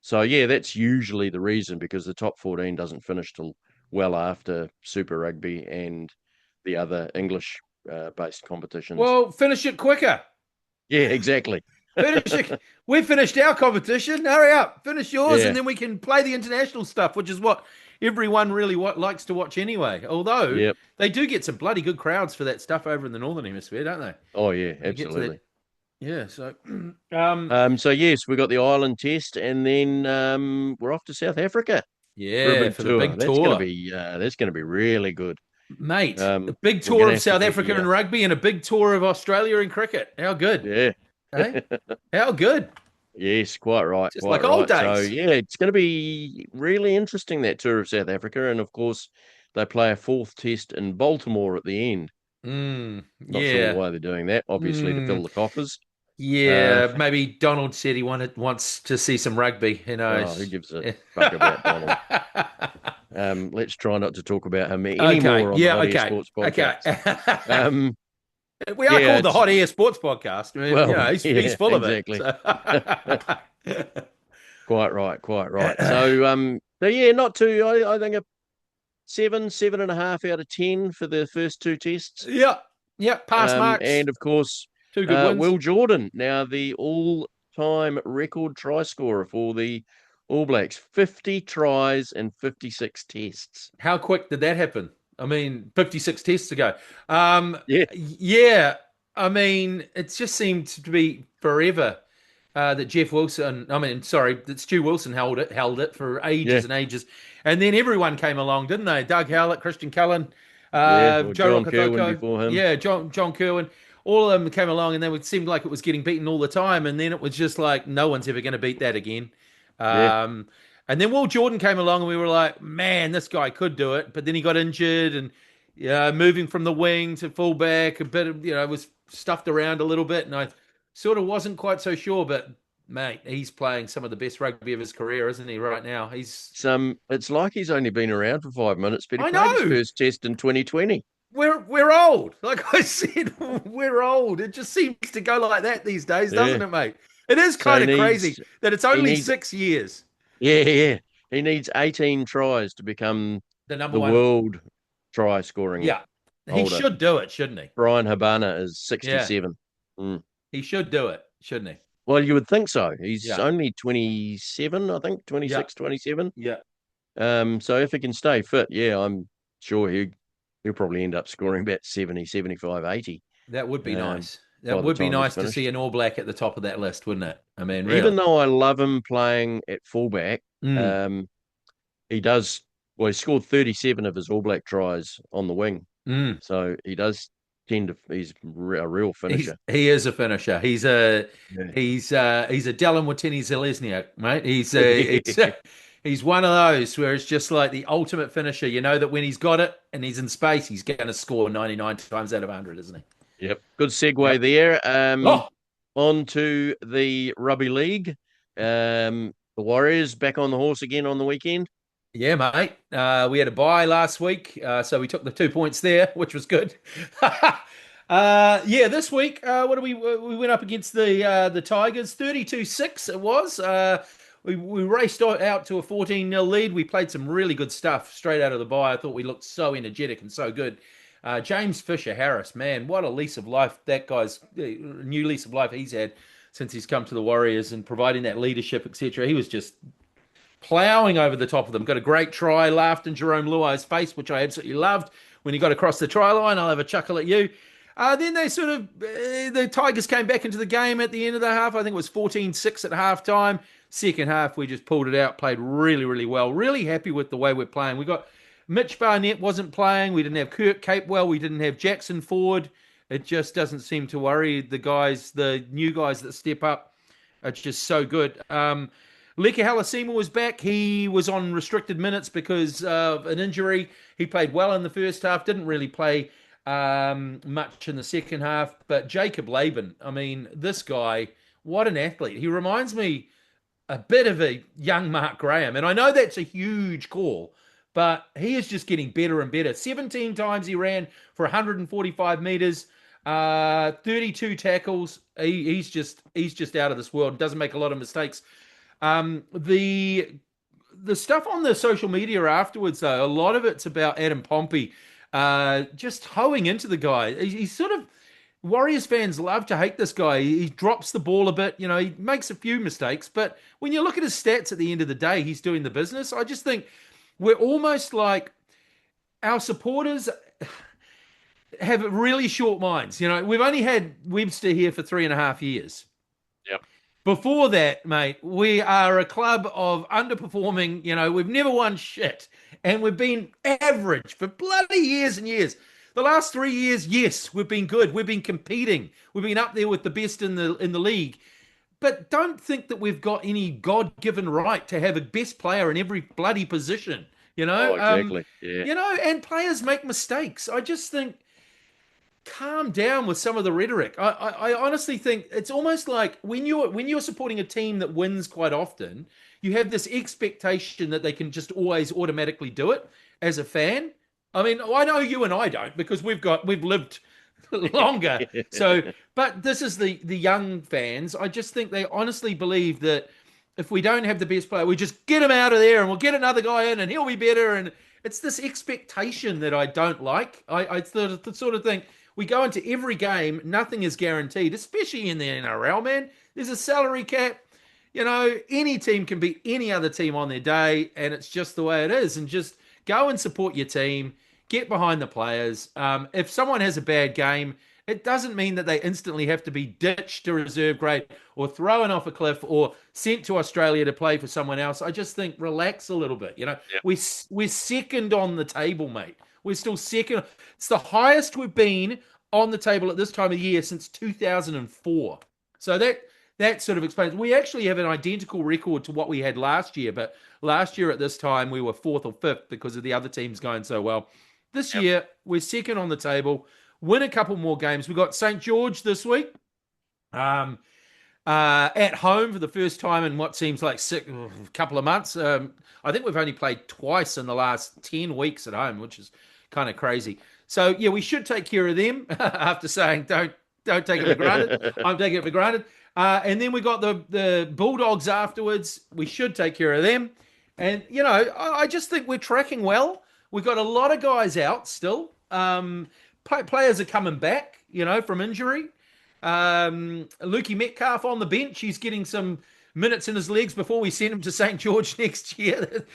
so yeah, that's usually the reason because the top 14 doesn't finish till well after Super Rugby and the other English based competitions. Well, finish it quicker. Yeah, exactly. Finish it. We've finished our competition. Hurry up, finish yours, and Yeah, then we can play the international stuff, which is what everyone really likes to watch anyway. Although yep. they do get some bloody good crowds for that stuff over in the northern hemisphere, don't they? Oh yeah, You get to that absolutely. Yeah. So, So yes, we got the Island Test, and then we're off to South Africa for a yeah, big for the tour. big tour, That's going to be really good. mate. A big We're tour going to of have to South get Africa you in out. rugby and a big tour of Australia in cricket. How good, Yeah. eh? How good? Yes, quite right, Just quite like old right. So days. yeah, it's going to be really interesting, that tour of South Africa, and of course they play a fourth test in Baltimore at the end. Not sure Yeah. why they're doing that. Obviously to fill Mm, the coffers. Uh, yeah. Maybe Donald said he wants to see some rugby. Who who knows? gives a fuck about Donald? Let's try not to talk about him Okay. anymore on the Yeah. Hot Air Okay. Sports Okay. podcast. Um, We are yeah, called the it's Hot Air Sports Podcast. I mean, well, he's yeah, full of it. exactly. So. Quite right, quite right. So yeah, not too. I think a 7.5 out of 10 for the first two tests. Yeah. Yeah. Pass marks. And of course, Two good wins. Will Jordan, now the all-time record try scorer for the All Blacks, 50 tries and 56 tests. How quick did that happen? I mean, 56 tests ago. Yeah, Yeah. I mean, it just seemed to be forever. That Jeff Wilson, I mean, sorry, that Stu Wilson held it for yeah, ages and ages, and then everyone came along, didn't they? Doug Howlett, Christian Cullen, yeah. Or Joe John Kerwin Rokocoko, before him. yeah, John Kerwin, all of them came along, and then it seemed like it was getting beaten all the time, and then it was just like no one's ever going to beat that again. Yeah, Um, and then Will Jordan came along, and we were like, man, this guy could do it, but then he got injured, and moving from the wing to fullback, a bit of was stuffed around a little bit, and I sort of wasn't quite so sure, but mate, he's playing some of the best rugby of his career, isn't he? Right now, he's. it's like he's only been around for 5 minutes, but he I played his know first test in 2020. we're old. Like I said, we're old. It just seems to go like that these days, Yeah. doesn't it, mate? It is So kind of crazy that it's he only needs 6 years. yeah, yeah. He needs 18 tries to become The number the one. world try scoring Yeah, he holder. should do it, shouldn't he? Brian Habana is Yeah, 67. Mm. he should do it, shouldn't he? Well, you would think so. He's Yeah, only 27, I think, yeah, 26, 27. yeah. So if he can stay fit, yeah, I'm sure he'll probably end up scoring about 70, 75, 80 That would be um, nice. That by the would be time he's nice to see finished. an All Black at the top of that list, wouldn't it? I mean, really. Even though I love him playing at fullback, Mm, um, he does, well, he scored 37 of his All Black tries on the wing. mm. So he does he's a real finisher. He is a finisher. Yeah. He's a Dylan Watini Zalesniak, mate. He's one of those where it's just like the ultimate finisher. You know that when he's got it and he's in space, he's going to score 99 times out of 100, isn't he? Yep. Good segue Yep. there. Oh, On to the rugby league. The Warriors back on the horse again on the weekend. yeah, mate. We had a bye last week, so we took the 2 points there, which was good. Yeah, this week, what do we went up against the Tigers, 32-6 it was. We raced out to a 14-0 lead. We played some really good stuff straight out of the bye. I thought we looked so energetic and so good. James Fisher Harris, man, what a lease of life that guy's new lease of life he's had since he's come to the Warriors and providing that leadership, etc. He was just plowing over the top of them. Got a great try, laughed in Jerome Luai's face, which I absolutely loved. When he got across the try line, I'll have a chuckle at you. Then they sort of, the Tigers came back into the game at the end of the half. I think it was 14-6 at halftime. Second half, we just pulled it out, played really, really well. Really happy with the way we're playing. We got Mitch Barnett wasn't playing. We didn't have Kirk Capewell. We didn't have Jackson Ford. It just doesn't seem to worry the guys, the new guys that step up. It's just so good. Leka Halasima was back. He was on restricted minutes because of an injury. He played well in the first half, didn't really play much in the second half. But Jacob Laban, I mean, this guy, what an athlete. He reminds me a bit of a young Mark Graham. And I know that's a huge call, but he is just getting better and better. 17 times he ran for 145 meters, 32 tackles. He's just out of this world. Doesn't make a lot of mistakes. The stuff on the social media afterwards, though, a lot of it's about Adam Pompey just hoeing into the guy. He's sort of Warriors fans love to hate this guy. He drops the ball a bit. You know, he makes a few mistakes, but when you look at his stats at the end of the day, he's doing the business. I just think we're almost like our supporters. have really short minds. You know, we've only had Webster here for 3.5 years. Yep. Before that, mate, we are a club of underperforming. You know, we've never won shit, and we've been average for bloody years and years. The last 3 years, yes, we've been good. We've been competing. We've been up there with the best in the league. But don't think that we've got any God-given right to have a best player in every bloody position. You know, Oh, exactly. Yeah. and players make mistakes. I just think calm down with some of the rhetoric. I honestly think it's almost like when you're supporting a team that wins quite often, you have this expectation that they can just always automatically do it as a fan. I mean, I know you and I don't because we've lived longer. So, but this is the young fans. I just think they honestly believe that if we don't have the best player, we just get him out of there and we'll get another guy in and he'll be better. And it's this expectation that I don't like. I sort of think we go into every game, nothing is guaranteed, especially in the NRL, man. There's a salary cap. You know, any team can beat any other team on their day, and it's just the way it is. And just go and support your team, get behind the players. If someone has a bad game, it doesn't mean that they instantly have to be ditched to reserve grade or thrown off a cliff or sent to Australia to play for someone else. I just think relax a little bit. You know, Yep. we're second on the table, mate. We're still second. It's the highest we've been on the table at this time of year since 2004. So that sort of explains. We actually have an identical record to what we had last year, but last year at this time we were fourth or fifth because of the other teams going so well. This Yep. year we're second on the table. Win a couple more games. We've got St. George this week. Um, at home for the first time in what seems like a couple of months. I think we've only played twice in the last 10 weeks at home, which is kind of crazy. So yeah, we should take care of them. After saying don't take it for granted, I'm taking it for granted. And then we got the Bulldogs afterwards. We should take care of them. And you know, I just think we're tracking well. We've got a lot of guys out still. Players are coming back, you know, from injury. Lukey Metcalf on the bench. He's getting some minutes in his legs before we send him to St. George next year.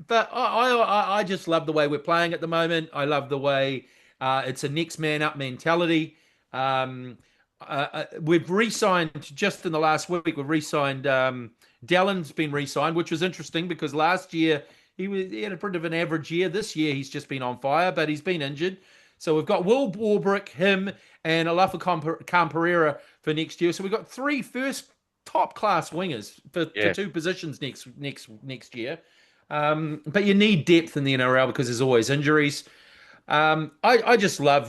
But I just love the way we're playing at the moment. I love the way it's a next man up mentality. We've re-signed just in the last week. We've re-signed. Dallin's been re-signed, which was interesting because last year he had a pretty of an average year. This year he's just been on fire, but he's been injured. So we've got Will Warbrick, him, and Alafa Camperera for next year. So we've got three first top class wingers for two positions next year. But you need depth in the NRL because there's always injuries. I just love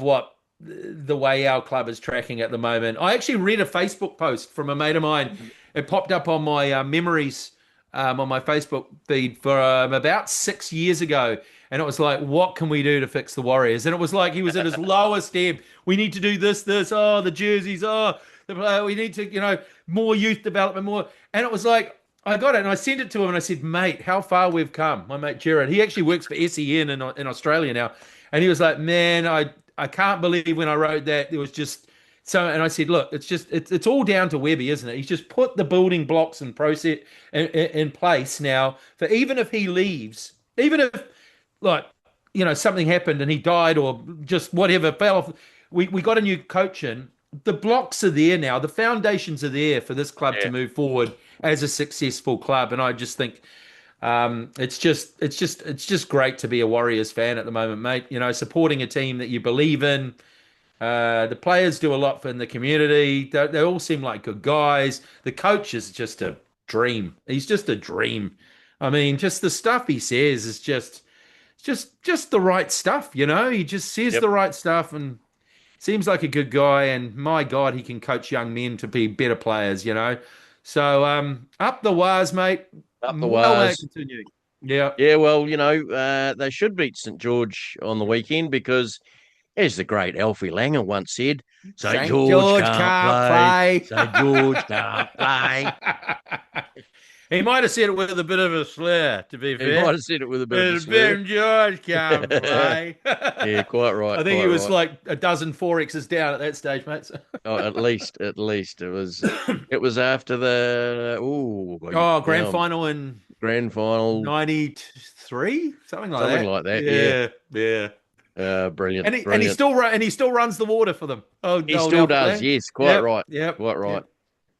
the way our club is tracking at the moment. I actually read a Facebook post from a mate of mine. It popped up on my memories on my Facebook feed for about 6 years ago. And it was like, what can we do to fix the Warriors? And it was like he was at his lowest ebb. We need to do this. Oh, the jerseys. Oh, we need to, more youth development, more. And it was like, I got it and I sent it to him and I said, mate, how far we've come. My mate Jared, he actually works for SEN in Australia now. And he was like, man, I can't believe when I wrote that. It was just so. And I said, look, it's all down to Webby, isn't it? He's just put the building blocks and process in place now for even if he leaves, even if like, something happened and he died or just whatever fell off. We got a new coach in. The blocks are there now. The foundations are there for this club to move forward as a successful club. And I just think it's just great to be a Warriors fan at the moment, mate. Supporting a team that you believe in. The players do a lot for in the community. They all seem like good guys. The coach is just a dream. He's just a dream. I mean, just the stuff he says is just the right stuff. He just says the right stuff and seems like a good guy. And my God, he can coach young men to be better players. So up the Waz, mate. Up the Well, Waz. continue. Yeah. Yeah, well, they should beat St. George on the weekend because, as the great Alfie Langer once said, St. George can't play. St. George can't play. He might have said it with a bit of a slur, to be fair. He might have said it with a bit of a slur. St. George can't play. Yeah, quite right. I think he was like a dozen 4Xs down at that stage, mate. Oh, at least it was after the grand final in grand final 93, something like that. Yeah. Yeah. Brilliant, And he brilliant. still runs the water for them. Oh, He old still Alf does. Lang. Yes, quite Yep, right, yep, quite right.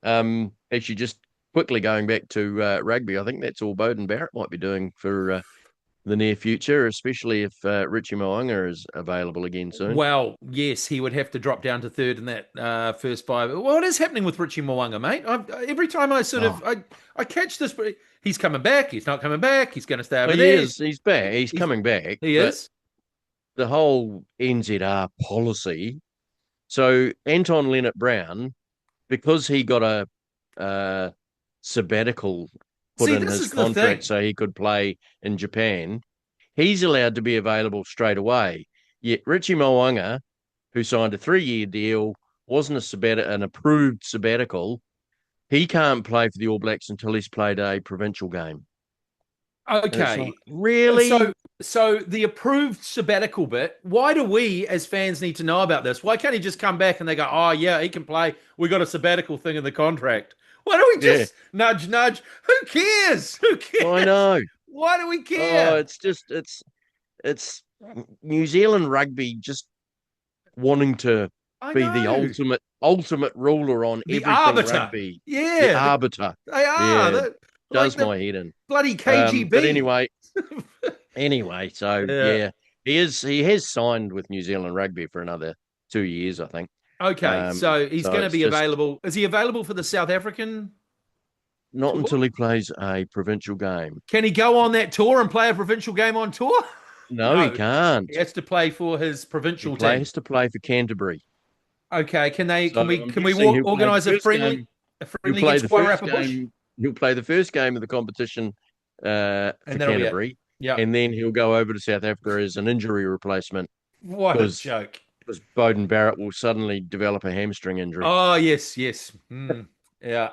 yep. Actually, just quickly going back to rugby, I think that's all Bowden Barrett might be doing for the near future, especially if Richie Mo'unga is available again soon. Well, yes, he would have to drop down to third in that first five. What is happening with Richie Mwanga, mate? Every time I sort Oh, of I catch this, but he's coming back. He's not coming back. He's going to stay over he there. is. He's back. He's He's coming back. he But is. the whole NZR policy. So Anton Leonard Brown, because he got a sabbatical put See, in this his is the contract thing. so he could play in Japan, he's allowed to be available straight away. Yet Richie Mo'unga, who signed a 3-year deal, wasn't an approved sabbatical. He can't play for the All Blacks until he's played a provincial game. And it's like, Okay, so really? so the approved sabbatical bit. Why do we as fans need to know about this? Why can't he just come back and they go, "Oh yeah, he can play. We got a sabbatical thing in the contract." Why do we Yeah, just nudge nudge? Who cares? Who I cares? know. Why do we Oh, care? it's New Zealand rugby just wanting to I be the know. ultimate ruler on The everything arbiter. rugby. The Yeah, arbiter. they are. Yeah, They're like does the my head in. bloody But KGB. anyway, so Yeah. yeah, he has signed with New Zealand Rugby for another 2 years, I think. Okay, so he's So going to it's be just available. Is he available for the South African not tour? until he plays a provincial game. Can he go on that tour and play a provincial game on tour? No, he No, he can't. has to play for his He provincial team. plays to play for Canterbury. Okay, can they? So I'm Can we guessing organise a he'll friendly play against the first Wairarapa game. He'll play the first game of the competition for And that'll be it. Canterbury, Yeah. and then he'll go over to South Africa as an injury replacement What a because joke. Bowden Barrett will suddenly develop a hamstring injury. Oh yes, yes. Yeah.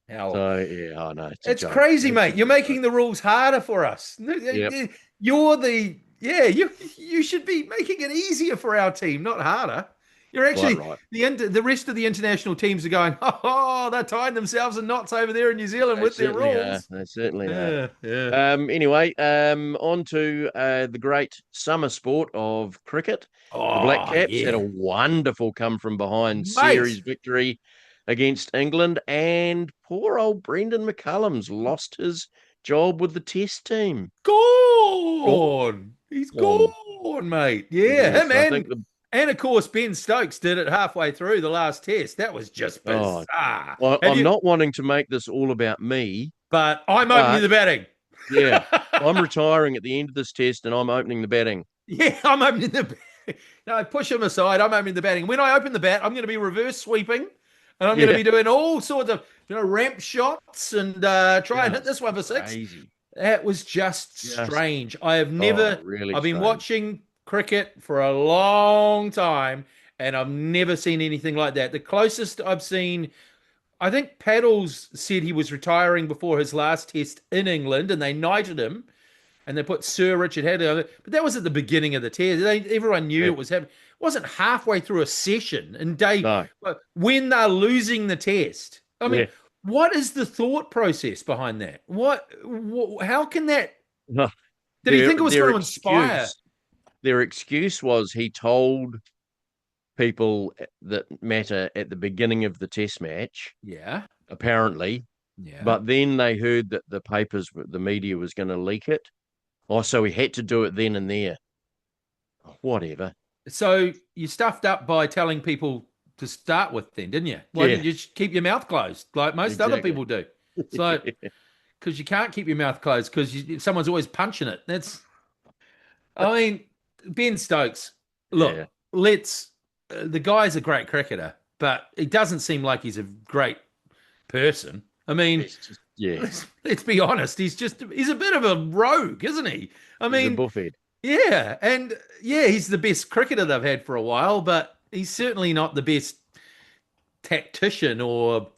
Hell. So yeah, I know it's a It's joke. crazy, It's mate. just You're a joke. making the rules harder for us. Yep, You're the yeah. You should be making it easier for our team, not harder. You're quite actually right. the rest of the international teams are going. Oh, they're tying themselves in knots over there in New Zealand They with their certainly are. rules. They certainly are. Yeah, yeah. Anyway, on to the great summer sport of cricket. The Black Oh Caps had a yeah, wonderful come from behind series mate. victory against England, and poor old Brendan McCullum's lost his job with the Test team. Gone. He's Gone. gone, mate. Yeah, him Yes, I think the and of course Ben Stokes did it halfway through the last test. That was just oh, bizarre. Have I'm you? not wanting to make this all about me, But I'm opening but the batting. yeah, I'm retiring at the end of this test, and I'm opening the batting. Yeah, I'm opening the. No, push him aside. I'm opening the batting. When I open the bat, I'm going to be reverse sweeping, and I'm going to Yeah, be doing all sorts of ramp shots and try and hit this just one for six. crazy. That was just Just strange. I have oh, never. really I've been strange. watching cricket for a long time, and I've never seen anything like that. The closest I've seen, I think Paddles said he was retiring before his last test in England, and they knighted him and they put Sir Richard Hadley on it. But that was at the beginning of the test. Everyone knew Yeah, it was happening. It wasn't halfway through a session and day no, when they're losing the test. I mean, yeah. what is the thought process behind that? How can that? No. Did he think it was Their going to inspire? excuse was he told people that matter at the beginning of the test match, Yeah, apparently, yeah. but then they heard that the media was going to leak it. Oh, so he had to do it then and there. Whatever. So you stuffed up by telling people to start with, then, didn't you? Why Yeah, didn't you just keep your mouth closed like most other exactly. people do? It's like because you can't keep your mouth closed because someone's always punching it. I mean, Ben Stokes. Yeah, Look, let's. The guy's a great cricketer, but he doesn't seem like he's a great person. I mean, it's just yeah, let's be honest. He's a bit of a rogue, isn't he? I he's a mean, buffhead. yeah, and yeah, he's the best cricketer they've had for a while, but he's certainly not the best tactician or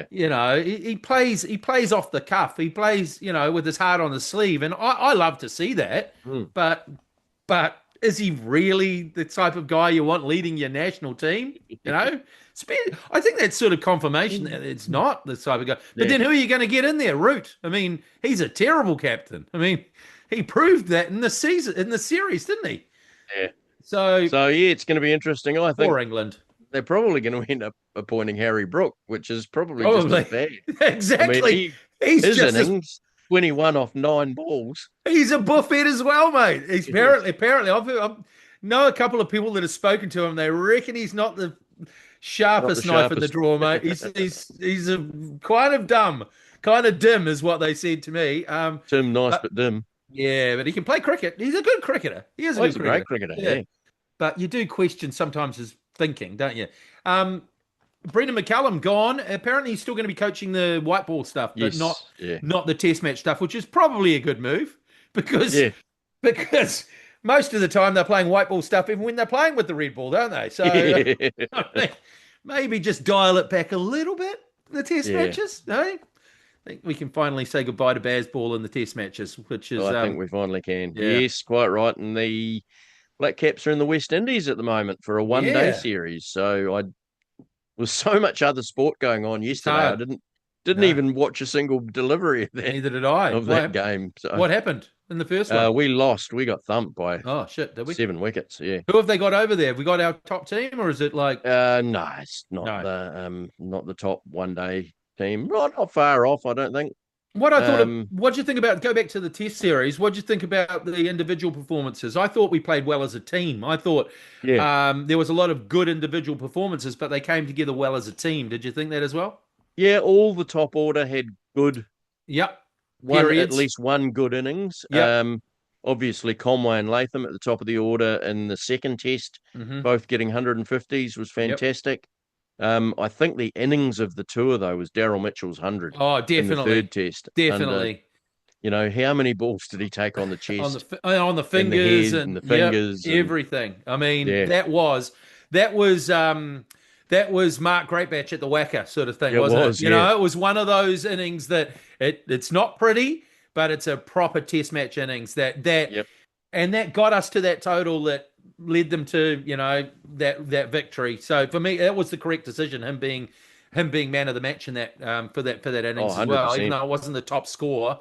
Yeah, he plays off the cuff. He plays, with his heart on his sleeve, and I love to see that. mm, But is he really the type of guy you want leading your national team? You know, I think that's sort of confirmation that it's not the type of guy. But yeah. then who are you going to get in there? Root. I mean, he's a terrible captain. I mean, he proved that in the series, didn't he? Yeah. So So yeah, it's going to be interesting. I think poor England. they're probably going to end up appointing Harry Brook, which is probably just as Probably. bad. I mean, Exactly. He's his just as innings, 21 off 9 balls. he's a buffhead as well, mate. He's Yes, apparently I've know a couple of people that have spoken to him. They reckon he's not the not the sharpest knife in the sharpest. drawer, mate. He's a kind of dumb, kind of dim, is what they said to me. Tim, nice But but dim. yeah, but he can play cricket. He's a good cricketer. He is a Oh, he's good a great cricketer. cricketer. Yeah, Yeah. but you do question sometimes his thinking, don't you? Um, Brendan McCullum gone. Apparently, he's still going to be coaching the white ball stuff, but Yes. Yeah. not the test match stuff, which is probably a good move because Yeah. because most of the time they're playing white ball stuff, even when they're playing with the red ball, don't they? So Yeah. maybe just dial it back a little bit. The test Yeah. matches, no? I think we can finally say goodbye to Bazball in the test matches, which is I think we finally can. yeah, Yes, quite right. And the Black Caps are in the West Indies at the moment for a 1 day yeah. series. So I was so much other sport going on It's yesterday. I hard. didn't No, even watch a single delivery neither did I. of that game. So What happened in the first one? we lost. We got thumped by Oh shit, did we? 7 wickets. Yeah. Who have they got over there? Have we got our top team, or is it like No, it's no? not the top 1 day team. Not far off, I don't think. What I thought of, Um, what do you think about, go back to the test series, what do you think about the individual performances? I thought we played well as a team. I thought yeah, there was a lot of good individual performances, but they came together well as a team. Did you think that as well? yeah. All the top order had good Yep. at Periods. least one good innings. Yep. Obviously Conway and Latham at the top of the order in the second test, Hmm. both getting 150s was Yep. fantastic. I think the innings of the tour though was Daryl Mitchell's 100 Oh, in the definitely. third test. And Definitely. how many balls did he take on the On chest the and the fingers head and and the yep, fingers and everything. I mean, yeah, that was that was Mark Greatbatch at the whacker sort of thing, it wasn't it? was, You yeah. know, it was one of those innings that it's not pretty, but it's a proper test match innings Yep. and that got us to that total that led them to, that victory. So for me, that was the correct decision, him being man of the match in that for that Oh, innings as well. Even 100%. though it wasn't the top score,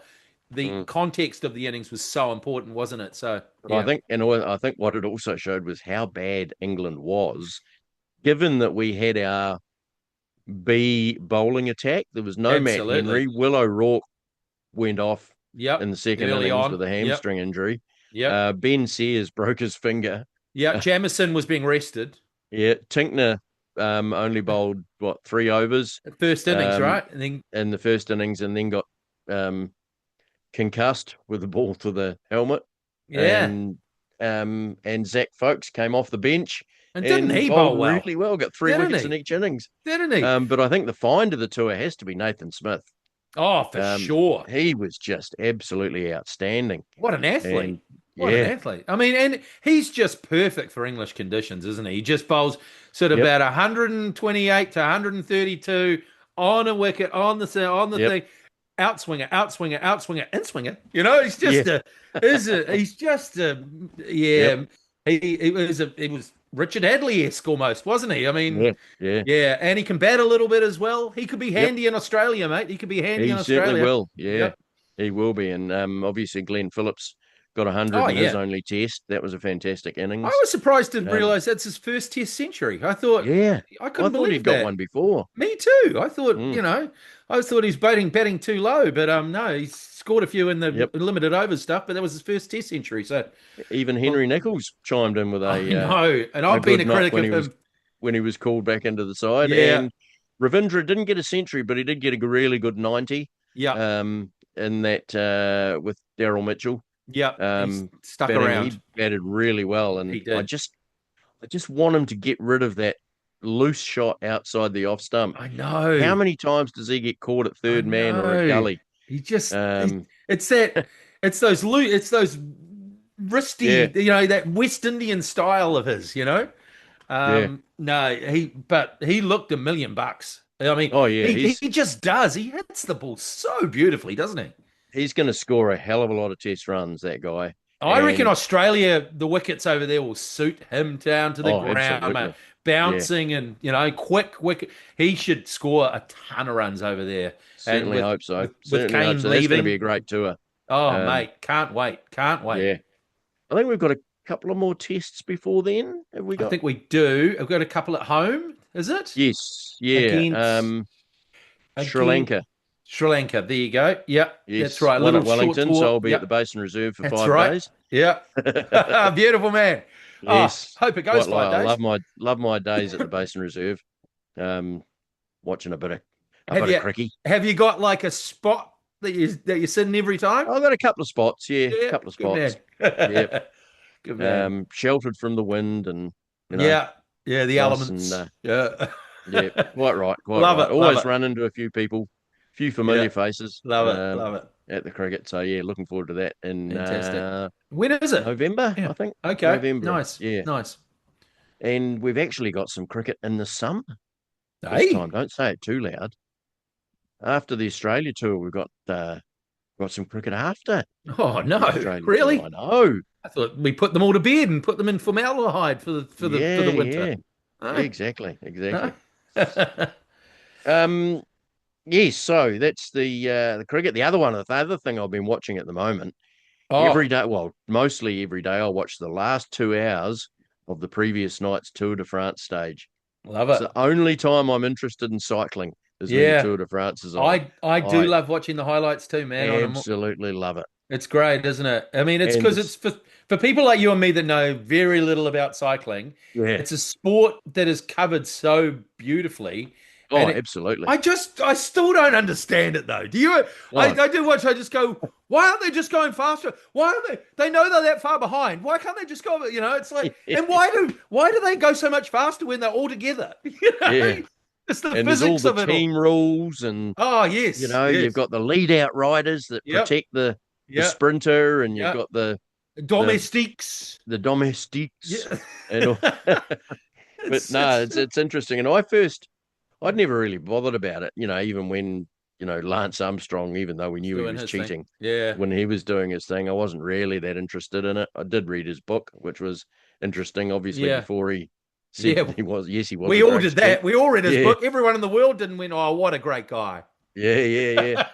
the Mm. context of the innings was so important, wasn't it? So But yeah, I think what it also showed was how bad England was, given that we had our B bowling attack. There was no Matt absolutely. Henry. Will O'Rourke went off Yep. in the second Early innings on. with a Yep. hamstring injury. Yep. Ben Sears broke his finger. Yep. Jamison was being rested. Yeah, Tinkner only bowled what 3 overs First innings, um, right? And then in the first innings, and then got um, concussed with the ball to the helmet. yeah. And Zach Folkes came off the bench And didn't and he bowled bowl well? really well. Got three Didn't wickets he? in each innings. Didn't he? But I think the find of the tour has to be Nathan Smith. Oh, for Um, sure. he was just absolutely outstanding. What an athlete. And What an yeah, athlete. I mean, and he's just perfect for English conditions, isn't he? He just bowls sort of yep, about 128 to 132 on a wicket, on the yep, thing, outswinger, outswinger, outswinger, inswinger. You know, yeah, he's just a, yep, yeah. He was Richard Hadley-esque almost, wasn't he? I mean, yeah, yeah. yeah, and he can bat a little bit as well. He could be Yep, handy in Australia, mate. He could be handy in he certainly Australia. will. Yeah, Yep. he will be. And obviously, Glenn Phillips got Oh 100 in his yeah. only test. That was a fantastic I innings. was surprised to Um, realize that's his first Test century. I thought yeah, I I couldn't thought believe he'd got that. one before. Me too. I thought, Mm, I thought he's batting too low, but no, he scored a few in the yep. limited overs stuff, but that was his first Test century. So, Even well, Henry Nichols chimed in with I know, and a I've been good a knock critic of him. when he was called back into the side. Yeah, And Ravindra didn't get a century, but he did get a really good 90 yeah, in that with Daryl Mitchell yeah. He's stuck batting. around. He batted really well, and He did. I just want him to get rid of that loose shot outside the off stump. I How know. many times does he get caught at I third man or at know. gully? He just Um, it's those yeah, wristy, that West Indian style of his, you know. yeah. No, he looked $1 million. I mean, Oh yeah, he just does. He hits the ball so beautifully, doesn't he? he's going to score a hell of a lot of test runs. That guy. I reckon And Australia, the wickets over there will suit him down to the oh, ground, mate. absolutely. Yeah, Bouncing and quick wicket. He should score a ton of runs over there. And certainly hope so. with Certainly hope Kane so. That's going to be a leaving, great tour. oh Um, mate, can't wait, can't wait. yeah, I think we've got couple of more tests before then. Have we I got? think we do. I've got a couple at home. Is it Yes, yeah. against Sri against Lanka. Sri Lanka? There you go. Yep, that's Yes, right. A one at little short Wellington, so tour. I'll be at the Yep, Basin Reserve for that's five right. days. Yeah, beautiful man. Oh, Yes, hope it goes quite like. five I days. love my days at the Basin Reserve. Um, Watching a Have bit of you cricket. have you got like a spot that you're sitting every time? I've got a couple of spots. Yeah, a Yeah, couple of good man. spots. Yep. Good man. Sheltered from the wind and Yeah, yeah, the nice and elements. Yeah. yeah, quite right, quite Love right. it, love Always it. run into a few people, few Yeah, familiar faces love it, love it. at the cricket. So yeah, looking forward to that in Fantastic. When is it? November, Yeah. I think. Okay. November, Nice. yeah. Nice. And we've actually got some cricket in the summer this time. Hey. Don't say it too loud. After the Australia tour, we've got some cricket after Oh the no, Australia tour. I really? know. I thought we put them all to bed and put them in formaldehyde for the Yeah, winter. yeah. No. Exactly, No. exactly. Um, yes, so that's the cricket. The other thing I've been watching at the moment, every Oh, day, well, mostly every day, I watch the last 2 hours of the previous night's Tour de France stage. love It's it. the only time I'm interested in cycling is when the Yeah. Tour de France is on. I do I love watching the highlights too, man. absolutely love it. It's great, isn't it? I mean, it's And because it's for people like you and me that know very little about cycling. yeah, It's a sport that is covered so beautifully, oh, and absolutely. I still don't understand it though. Do you? No, I do watch. I just go, why aren't they just going faster? Why aren't they? They know they're that far behind. Why can't they just go? You know, it's like, and why do they go so much faster when they're all together? You yeah. know, it's the And there's all physics the of it all. team rules, and Oh yes, you've yes, got the lead out riders that yep, protect the yep, sprinter, and you've yep. got the Domestiques. the domestiques Yeah. and all. But no, it's it's interesting. And I'd never really bothered about it, even when, Lance Armstrong, even though we knew he doing was his thing. cheating Yeah. when he was doing his thing, I wasn't really that interested in it. I did read his book, which was interesting, obviously, Yeah. before he said Yeah. he was We a all great did cheat. that. We all read his Yeah, book. Everyone in the world didn't win. Oh, what a great guy. yeah, yeah, yeah.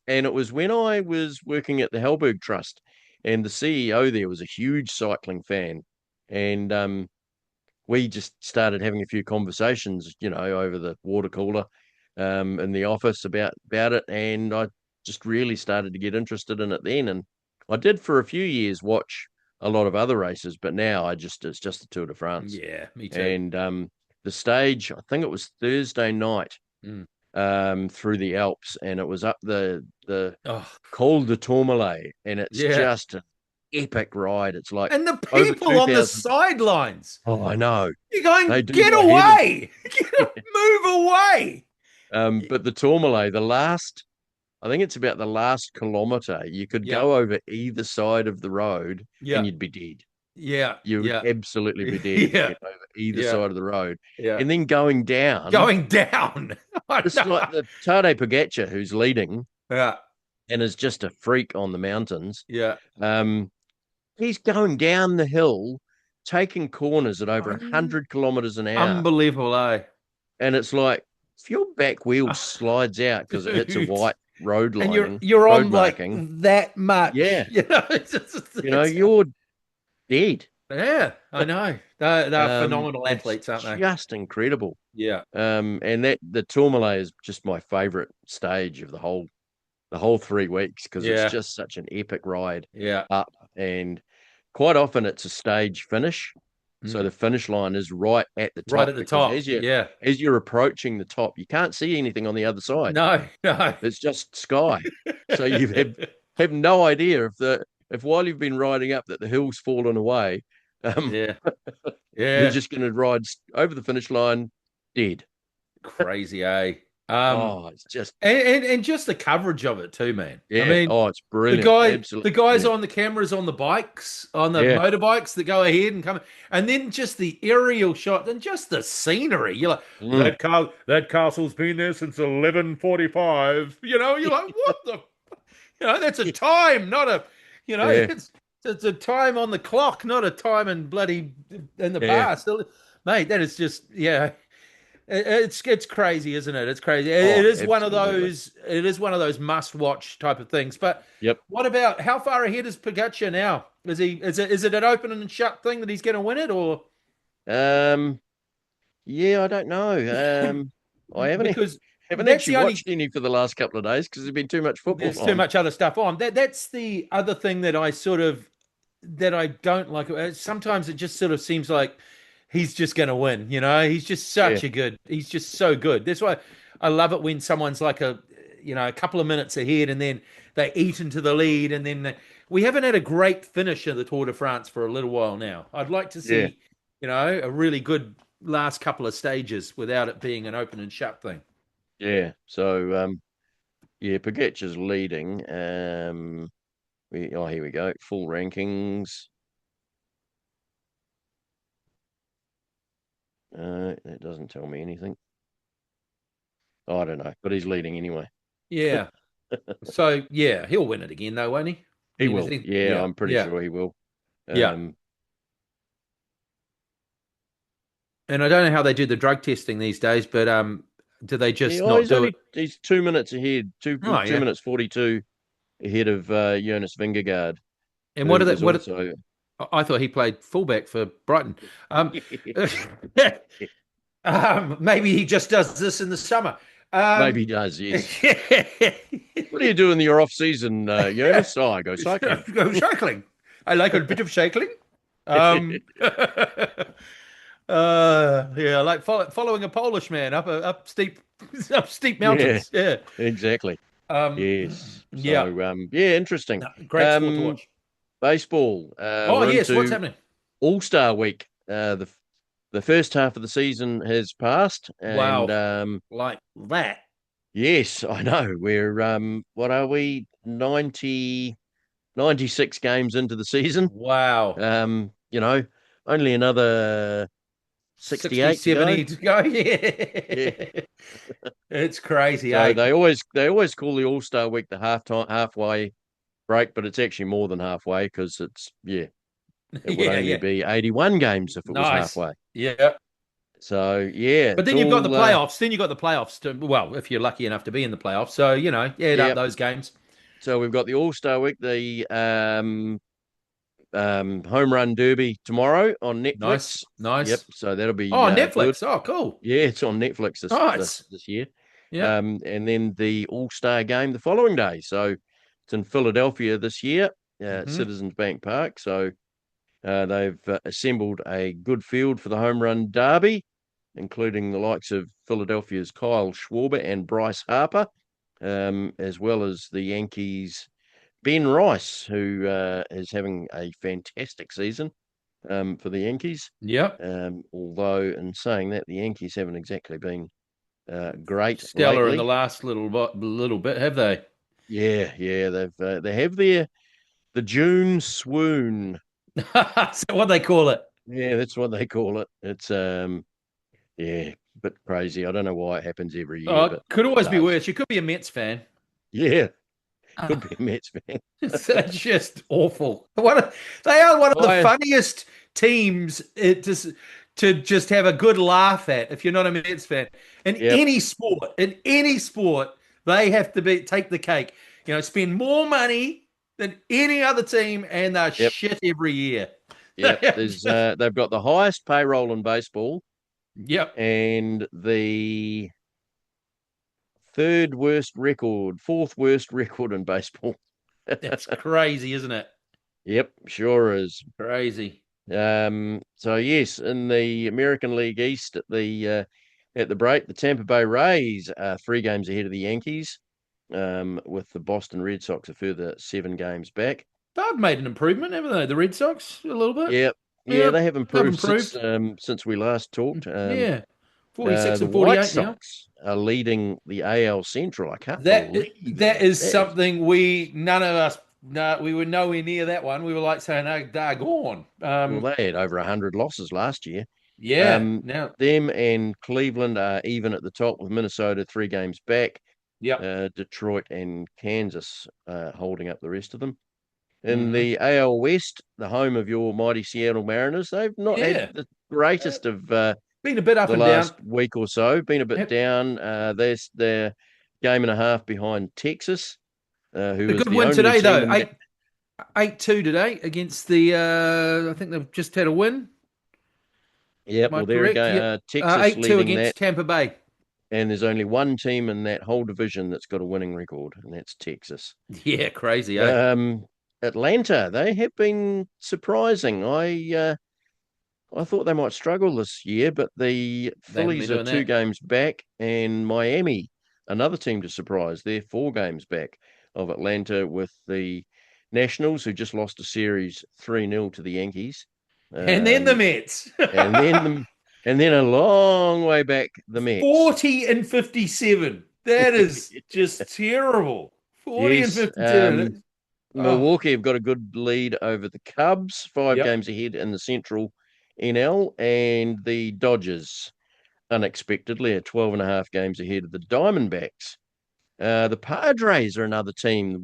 And it was when I was working at the Halberg Trust, and the CEO there was a huge cycling fan. And we just started having a few conversations, over the water cooler in the office about it, and I just really started to get interested in it then. And I did for a few years watch a lot of other races, but now it's just the Tour de France. Yeah, me too. And the stage, I think it was Thursday night, Mm. through the Alps, and it was up the Oh, Col de Tourmalet, and it's yeah. just an epic ride. It's like And the over people on the 2,000. sidelines. Oh, I know. You're going, They do get my head in. away. Move away. But the Tourmalet, I think it's about the last kilometre, you could Yeah. go over either side of the road and Yeah. you'd be dead. Yeah. You would Yeah. absolutely be dead if you Yeah. went over either Yeah. side of the road. Yeah. And then going down, Going down. I it's like know. the Tadej Pogacar, who's leading Yeah. and is just a freak on the mountains. Yeah. Um, he's going down the hill, taking corners at over Un- 100 kilometres an hour. Unbelievable, eh? And it's like, if your back wheel slides out because it hits a Dude. white And you're road on like marking, that much. yeah, It's you're dead. yeah, I know. They're phenomenal It's athletes, aren't they? just incredible. Yeah, And that the Tourmalet is just my favorite stage of the whole 3 weeks, because it's yeah, just such an epic ride yeah. up. And quite often it's a stage finish. So Mm. the finish line is right at the Right top, at the because top. Yeah. as you're approaching the top, you can't see anything on the other side. No, no. It's just sky. So you have no idea if while you've been riding up that the hill's fallen away, um, Yeah, you're yeah. just going to ride over the finish line dead. Crazy, eh? Um, Oh, it's just and just the coverage of it too, man. I yeah. mean, Oh, it's the brilliant. guy, Absolutely the guys brilliant. on the cameras on the bikes, on the Yeah. motorbikes that go ahead and come, and then just the aerial shot and just the scenery. You're like, Mm. that castle's been there since 1145. You're like, what the? That's a time, not a, Yeah. it's a time on the clock, not a time in bloody in the Yeah. past, mate. That is just It's crazy, isn't it? It's crazy. It Oh, is one of absolutely. those. It is one of those must-watch type of things. But Yep. what about how far ahead is Pogacar now? Is it an open and shut thing that he's going to win it, or Um, yeah, I don't know. I haven't because haven't that's actually the only watched any for the last couple of days because there's been too much football there's too on. much other stuff on. That's the other thing that I don't like. Sometimes it just sort of seems like he's just going to win. He's just Yeah, he's just so good. That's why I love it when someone's like a couple of minutes ahead and then they eat into the lead and then we haven't had a great finish of the Tour de France for a little while now. I'd like to yeah, see, a really good last couple of stages without it being an open and shut thing. yeah. So yeah, Pogacar's leading. Here we go. Full rankings. That doesn't tell me anything. I don't know, but he's leading anyway. Yeah. So yeah, he'll win it again though, won't he? I He mean, I will. think Yeah, yeah, I'm pretty yeah, sure he will. yeah. Um, And I don't know how they do the drug testing these days, but do they yeah, just oh, not do it? he's 2 minutes ahead, Oh two yeah. minutes 42 ahead of Jonas Vingegaard, And what are who that? is What also I thought he played fullback for Brighton. Um, maybe he just does this in the summer. maybe Um, he does. Yes. yeah. What do you do in your off season, Jonas? Oh, I go cycling. Go cycling. I like a bit of cycling. Um, yeah, I like following a Polish man up steep up steep Yeah, mountains. Yeah. exactly. Um, Yes. yeah. So yeah, interesting. No, great sport to Um, watch. Baseball. Oh We're yes, what's into happening? All-Star Week. The first half of the season has passed, and Wow, like that. yes, I know. We're what are we? 96 games into the season. Wow. You know, only another 60, 68 to go. 70 to go. Yeah. Yeah. It's crazy, So eh? they always call the All-Star Week the halfway break, but it's actually more than halfway because it would Yeah, only yeah. be 81 games if it was Nice. halfway. Yeah. So yeah, But it's then you've got the all playoffs. Then you've got the playoffs to, well, if you're lucky enough to be in the playoffs. So, add up yeah. those games. So we've got the All-Star Week, the Home Run Derby tomorrow on Nice. Netflix. Yep. Nice. So that'll be Oh, good. Netflix. Oh, cool. Yeah, it's on Netflix Nice. this year. Yeah. And then the All-Star game the following day. So it's in Philadelphia this year, Hmm. Citizens Bank Park. So they've assembled a good field for the Home Run Derby, including the likes of Philadelphia's Kyle Schwarber and Bryce Harper, as well as the Yankees' Ben Rice, who is having a fantastic season for the Yankees. Yep. Although, in saying that, the Yankees haven't exactly been great Stellar in the lately. last little bit, have they? Yeah, yeah, they have the June swoon. So what they call it. Yeah, that's what they call it. It's yeah, a bit crazy. I don't know why it happens every Oh, year, it but could it always be does. worse. You could be a Mets fan. Yeah, Uh, could be a Mets fan. it's just awful. They are one of the I funniest teams to just have a good laugh at if you're not a Mets fan. Yep, In any sport, they have to take the cake. Spend more money than any other team, and they're yep, shit every year. They yep. are There's just, they've got the highest payroll in baseball yep, and the fourth worst record in baseball. that's crazy, isn't it? Yep, sure is. Crazy. So yes, in the American League East at the break, the Tampa Bay Rays are 3 games ahead of the Yankees, with the Boston Red Sox a further 7 games back. They've made an improvement, haven't they? The Red Sox a little bit. Yep, yeah, Yeah, they have they've improved improved. since we last talked. Yeah, 46 The and White 48 now. Sox are leading the AL Central. I can't That believe that that. is That is, something none of us, no, we were nowhere near that one. We were like saying, "Oh, daggone." well, they had over 100 losses last year. Yeah. Um, Now, them and Cleveland are even at the top with Minnesota 3 games back. yep. Detroit and Kansas holding up the rest of them. In Hmm. the AL West, the home of your mighty Seattle Mariners, they've not had Yeah. the Uh, greatest of been a bit up the and down. last week or so. Been a bit Yep. down. They're game and a half behind Texas, who A is good the win only today, team though. in that. 8-2 today against the I think they've just had a win. Yeah, Am I well, there correct? again, Yep. Texas 8-2 leading that, against Tampa Bay. and there's only one team in that whole division that's got a winning record, and that's Texas. Yeah, crazy, eh? Um, Atlanta, they have been surprising. I thought they might struggle this year, but the They haven't been Phillies are doing two that. games back, and Miami, another team to surprise, they're 4 games back of Atlanta with the Nationals, who just lost a series 3-0 to the Yankees. And then the Um, Mets. and then the, and then a long way back, the Mets. 40 and 57. That is just terrible. 40 and Yes, 57. Oh, Milwaukee have got a good lead over the Cubs, five yep. games ahead in the Central NL, and the Dodgers unexpectedly are 12 and a half games ahead of the Diamondbacks. The Padres are another team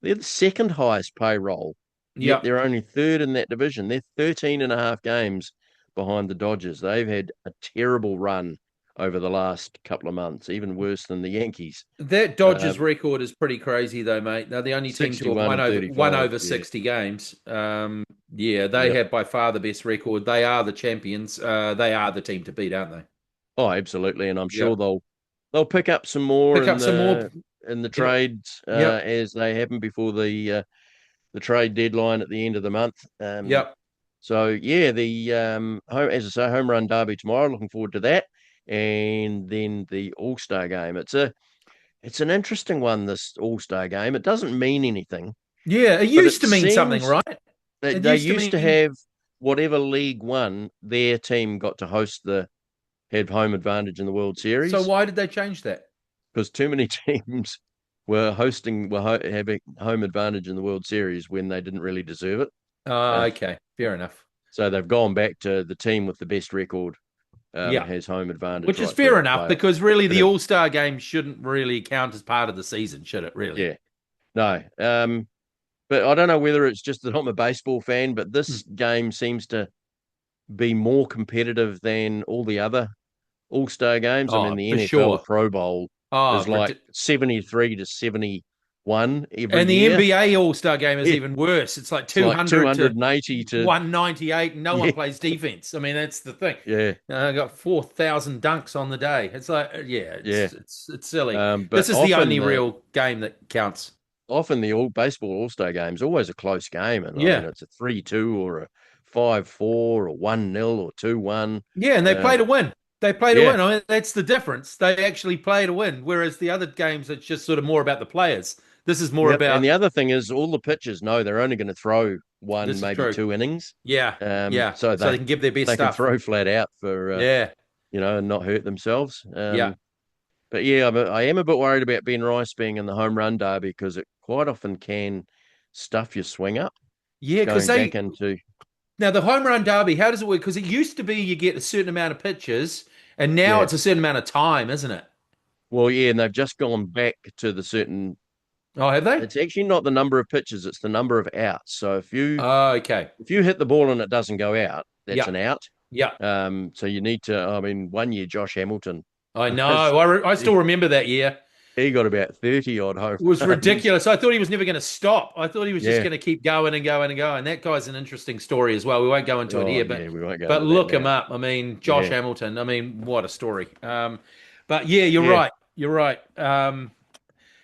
they're the second highest payroll, yet Yep. they're only third in that division. They're 13 and a half games behind the Dodgers. They've had a terrible run over the last couple of months, even worse than the Yankees. That Uh, Dodgers record is pretty crazy, though, mate. They're the only team to have 61 won and over 35. 60 games. Yeah, they Yep. have by far the best record. They are the champions. They are the team to beat, aren't they? Oh, absolutely, and I'm sure Yep. they'll pick up some more Pick up some more. in the Yep. trades Yep. as they happen before the trade deadline at the end of the month. Yep. So yeah, the home, as I say, home run derby tomorrow. Looking forward to that, and then the All Star game. It's an interesting one. This All Star game. It doesn't mean anything, Yeah, it but used it to mean something, seems right? that It they used to used to mean. have whatever league won, their team got to host the had home advantage in the World So Series why did they change that? because too many teams having home advantage in the World Series when they didn't really deserve it. Uh, Okay, fair enough. so they've gone back to the team with the best record Yeah, has home advantage which is right fair throughout the enough playoffs. because really It the is, All Star game shouldn't really count as part of the season, should it? Really? yeah, no. But I don't know whether it's just that I'm a baseball fan, but Hmm. this game seems to be more competitive than all the other All Star games. I mean, Oh, the for NFL sure. Pro Bowl Oh, is like 73 to 71 every and the year. NBA All Star game is Yeah, even worse. It's like it's like 200 to 280 to 198, and no one yeah, plays defense. I mean, that's the thing. yeah, I got 4,000 dunks on the day. It's like, yeah, yeah. it's silly. But This is the only real game that counts. often the all baseball All Star game is always a close game, and I mean Yeah, it's a 3-2 or a 5-4 or 1-0 or 2-1. yeah, and they play to Um, win. They play to yeah, win. I mean, that's the difference. They actually play to win. Whereas the other games, it's just sort of more about the players. This is more yep. And about. the other thing is, all the pitchers know they're only going to throw one, This is maybe true. 2 innings, Yeah, yeah. so So they can give their best they can stuff. throw flat out for Yeah, and not hurt themselves. yeah, But yeah, I am a bit worried about Ben Rice being in the home run derby because it quite often can stuff your swing up. yeah. Because Going back they into now the home run derby. How does it work? Because it used to be you get a certain amount of pitches, and now yeah, it's a certain amount of time, isn't it? well, yeah, and they've just gone back to the certain. Oh, have they? It's actually not the number of pitches; it's the number of outs. So Oh, okay. if you hit the ball and it doesn't go out, that's Yeah, an out. yeah. So you need to. I mean, one year Josh Hamilton, I know. was- I still he, remember that year. he got about 30 odd home It was runs. ridiculous. I thought he was never going to stop. I thought he was just Yeah. going to keep going and going and going. That guy's an interesting story as well. We won't go into it Oh here, yeah, we won't go but into that look him now. up. I mean, Josh Yeah. Hamilton. I mean, what a story. But yeah, you're Yeah. right. You're right.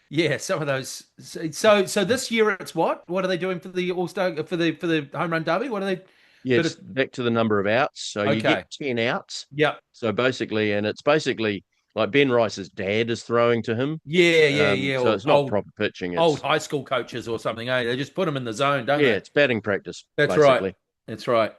Yeah, some of those. So this year it's what? What are they doing for the All Star for the home run derby? What are they? Yeah, Bit it's of back to the number of outs. So you get okay. 10 outs. Yeah, So basically, and it's basically like Ben Rice's dad is throwing to him. yeah. So Or it's not proper pitching. old It's high school coaches or something. Eh? They just put them in the zone, don't yeah, they? it's batting practice That's right. basically. That's right.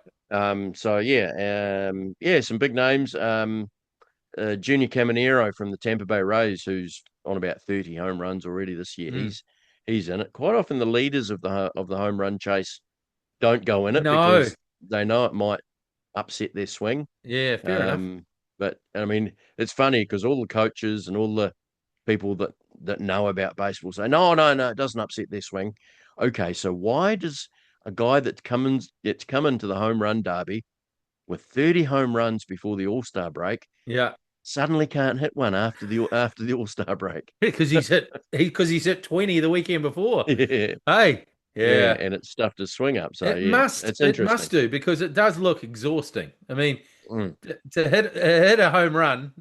So yeah, some big names. Junior Caminero from the Tampa Bay Rays, who's on about 30 home runs already this year. Mm. He's in it. Quite often, the leaders of the home run chase don't go in it No. because they know it might upset their swing. Yeah, fair enough. Um, but I mean, it's funny because all the coaches and all the people that know about baseball say, no, it doesn't upset their swing. Okay, so why does a guy gets come into the home run derby with 30 home runs before the All Star break Yeah. suddenly can't hit one after the All Star break? Because he's hit 20 the weekend before. Yeah, Hey. Yeah, Yeah. and it stuffed his swing up. So It yeah, must. it's It interesting. must do because it does look exhausting. I mean, Mm, to hit a home run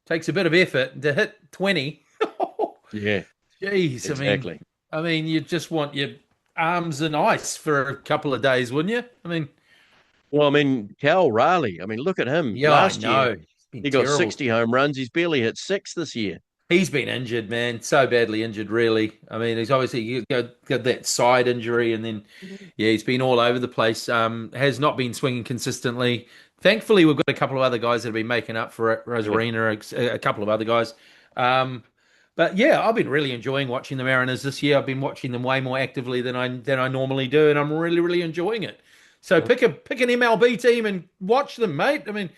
takes a bit of effort. To hit 20, yeah, jeez. exactly. I mean, you just want your arms in ice for a couple of days, wouldn't you? I mean, Well, I mean, Cal Raleigh. I mean, look at him. yeah, I Last year know. It's been he got terrible. 60 home runs. He's barely hit six this year. He's been injured, man, so badly injured, really. I mean, he's obviously got that side injury, and then yeah, he's been all over the place. Has not been swinging consistently. Thankfully, we've got a couple of other guys that have been making up for it. Yep. Rosarina, a couple of other guys. Um, but yeah, I've been really enjoying watching the Mariners this year. I've been watching them way more actively than I normally do, and I'm really enjoying it. So pick an MLB team and watch them, mate. I mean,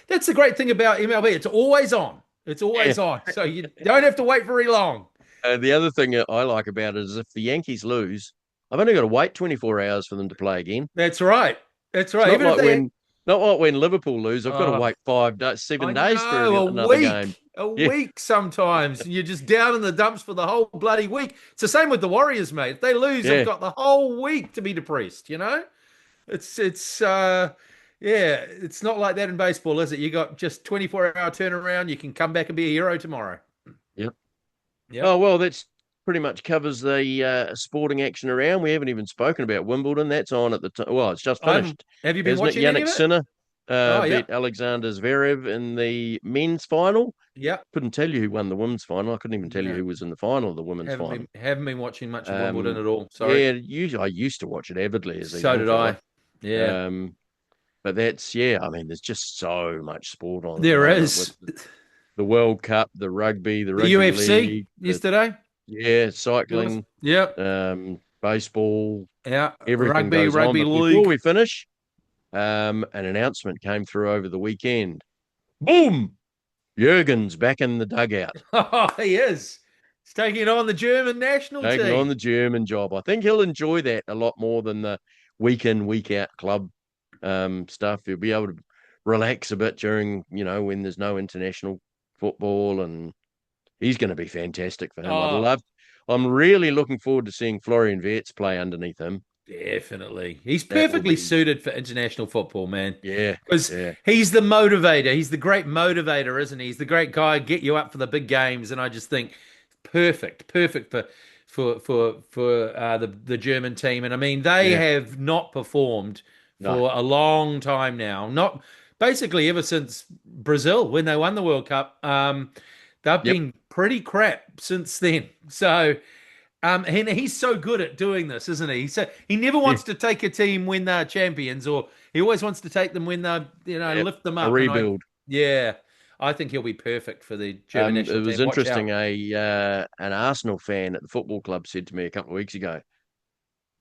that's the great thing about MLB. It's always on. It's Yeah. always on. So you don't have to wait very long. The other thing that I like about it is if the Yankees lose, I've only got to wait 24 hours for them to play again. That's right. That's It's right. Even if they, not like when Liverpool lose. I've got to uh, wait 5 days, I 7 days for know, another game. a Yeah, week sometimes. You're just down in the dumps for the whole bloody week. It's the same with the Warriors, mate. If they lose, they've yeah. got the whole week to be depressed, you know? It's yeah, it's not like that in baseball, is it? You got just 24-hour turnaround. You can come back and be a hero tomorrow. Yep. Oh Yep. well, that's pretty much covers the sporting action around. We haven't even spoken about Wimbledon. That's on at the time. Well, it's just I'm finished, Have you been isn't it? watching any Yannick of it? Sinner Oh, yeah. beat Alexander Zverev in the men's final. Yeah. Couldn't tell you who won the women's final. I couldn't even tell you No. who was in the final of the women's final. Haven't been watching much of Wimbledon Um, at all. Sorry. yeah, usually I used to watch it avidly as a So young did fella. I. Yeah. Um, but that's yeah. I mean, there's just so much sport on at the There moment with is. the World Cup, the The rugby UFC league, yesterday. yeah, It was. cycling, Yep. baseball, Yeah. everything goes on. Rugby But before league. we finish, an announcement came through over the weekend. Boom! Jurgen's back in the dugout, Oh, he is. He's taking on the German national taking on team. the German job. I think he'll enjoy that a lot more than the week in, week out club stuff. He'll be able to relax a bit during, when there's no international football, and he's going to be fantastic for him. Oh, I'm really looking forward to seeing Florian Wirtz play underneath him. definitely. He's That will perfectly be, suited for international football, man. yeah, Because yeah, he's the motivator. He's the great motivator, isn't he? He's the great guy, get you up for the big games. And I just think perfect for the German team. And I mean, they yeah. have not performed No, for a long time now. Not basically ever since Brazil when they won the World Cup. They've yep, been pretty crap since then. So. And he's so good at doing this, isn't he? So he never yeah, wants to take a team when they're champions, or he always wants to take them when they're, yep. lift them A up. rebuild. Yeah, I think he'll be perfect for the German It national was team. Watch interesting. out. An Arsenal fan at the football club said to me a couple of weeks ago,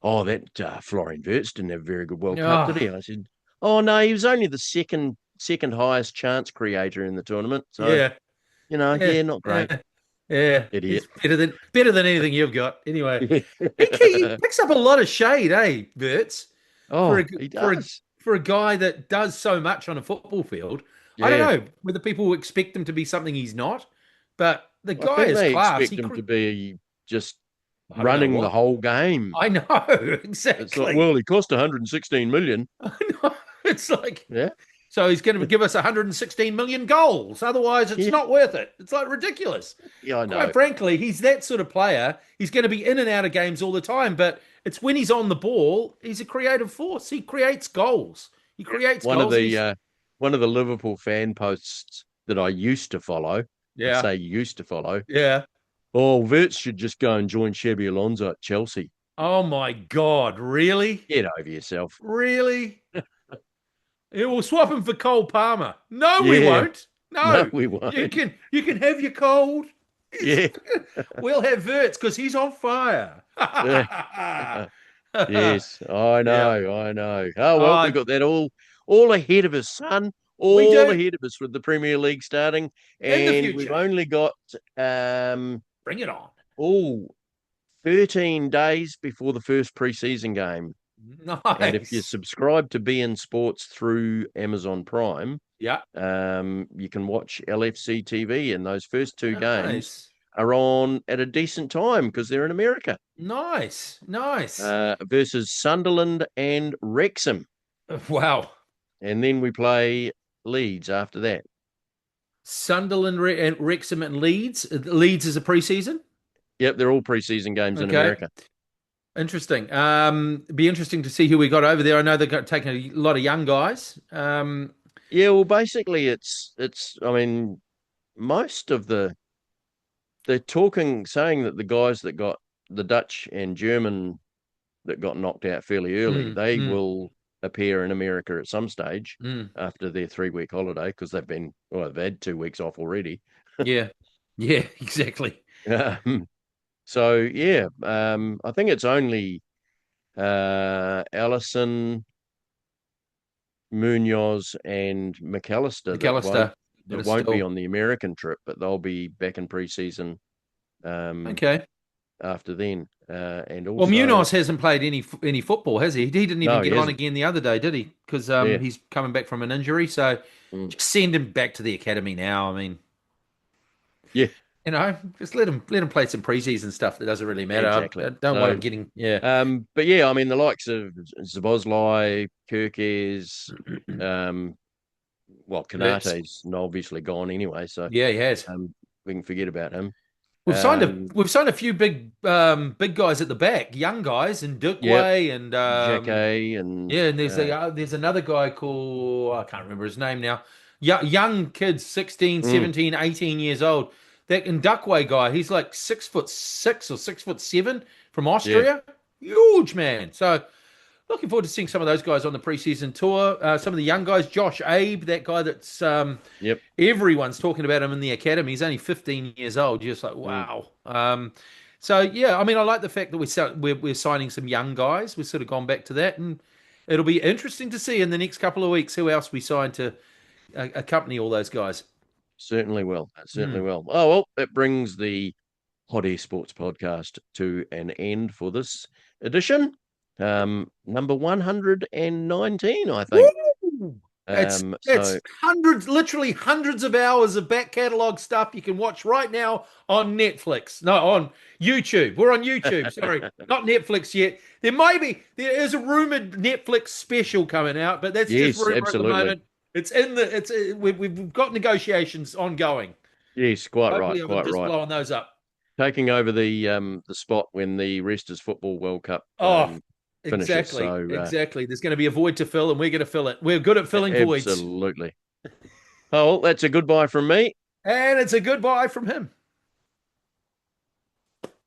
"Oh, that Florian Wirtz didn't have a very good World Cup, did Oh, he?" I said, "Oh no, he was only the second highest chance creator in the tournament. So yeah, yeah, yeah, not great, yeah, yeah. idiot." He's better than anything you've got. Anyway, he picks up a lot of shade, eh, Berts? For a Oh, he for a does. for a guy that does so much on a football field. I don't Yeah, know whether people expect him to be something he's not, but the I guy think is they class. expect him to be just I don't know running the what. whole game. I know It's like, exactly. well, he cost 116 million. I know. It's like Yeah, so he's going to give us 116 million goals. Otherwise, it's yeah, not worth it. It's like ridiculous. yeah. I Quite know. frankly, he's that sort of player. He's going to be in and out of games all the time, but it's when he's on the ball, he's a creative force. He creates goals. He creates One of goals, and the he's uh, one of the Liverpool fan posts that I used to follow. I yeah, say used to follow. yeah. Oh, Wirtz should just go and join Chevy Alonso at Chelsea. Oh my God, really? Get over yourself. Really? It will swap him for Cole Palmer. No, we Yeah, won't. no, No. we You won't. can you can have your cold. It's, Yeah, we'll have Verts because he's on fire. yes, I Yeah. know, I know. Oh well, we Uh, got that all ahead of us, son. we All do ahead of us with the Premier League starting, in the and we've future. only got um Bring it on. oh 13 days before the first preseason game. And if you Nice. subscribe to BN Sports through Amazon Prime, Yeah. you can watch LFC TV, and those first two games Nice. are on at a decent time because they're in America. Nice, nice. Versus Sunderland and Wrexham. Wow. And then we play Leeds after that. Sunderland and Wrexham and Leeds. Leeds is a preseason. Yep, they're all preseason games in Okay. America. Interesting. Be interesting to see who we got over there. I know they've got taken a lot of young guys. Yeah, well, basically, it's. I mean, most of they're saying that the guys that got the Dutch and German that got knocked out fairly early, mm, they mm, will appear in America at some stage mm. after their 3 week holiday because they've had 2 weeks off already. Yeah, yeah, exactly. So yeah, I think it's only Allison, Munoz, and McAllister McAllister that that is won't be still on the American trip, but they'll be back in preseason okay. after then. And Well, also, Munoz hasn't played any football, has he? He didn't even no, he get on hasn't. again the other day, did he? Because Yeah, he's coming back from an injury. So mm, just send him back to the academy now. I mean, yeah, just let him play some preseason stuff that doesn't really matter. I exactly. don't want him getting But yeah, I mean, the likes of Zabozlai, Kirkes, um, well, Hurts. Kanate's obviously gone anyway, so Yeah, he has. we can forget about him. We've signed a Um, we've signed a few big guys at the back, young guys, and yep, Dookway and Jacquet and yeah, and there's another guy called I can't remember his name now. Young kids, 16, mm, 17, 18 years old. That Duckway guy, he's like 6'6" or 6'7" from yeah, Austria. Huge man. So looking forward to seeing some of those guys on the preseason tour. Some of the young guys, Josh Abe, that guy that's yep, everyone's talking about him in the academy. He's only 15 years old. You're just like, mm, wow. So yeah, I mean, I like the fact that we're signing some young guys. We've sort of gone back to that, and it'll be interesting to see in the next couple of weeks who else we sign to accompany all those guys. certainly will, certainly Hmm. will. Oh well, that brings the Hot Air Sports podcast to an end for this edition. Number 119, I think. Woo! It's So hundreds, literally hundreds of hours of back catalog stuff you can watch right now on Netflix. No, on YouTube. We're on YouTube. Sorry, not Netflix yet. There is a rumored Netflix special coming out, but that's just yes, rumor at the absolutely. moment. We've got negotiations ongoing. Yes, quite right, Hopefully, I'm quite just right. blowing those up. Taking over the spot when the Roosters Football World Cup Oh, finishes. exactly, So exactly. There's going to be a void to fill, and we're going to fill it. We're good at filling voids, absolutely. Oh, well, that's a goodbye from me. and it's a goodbye from him.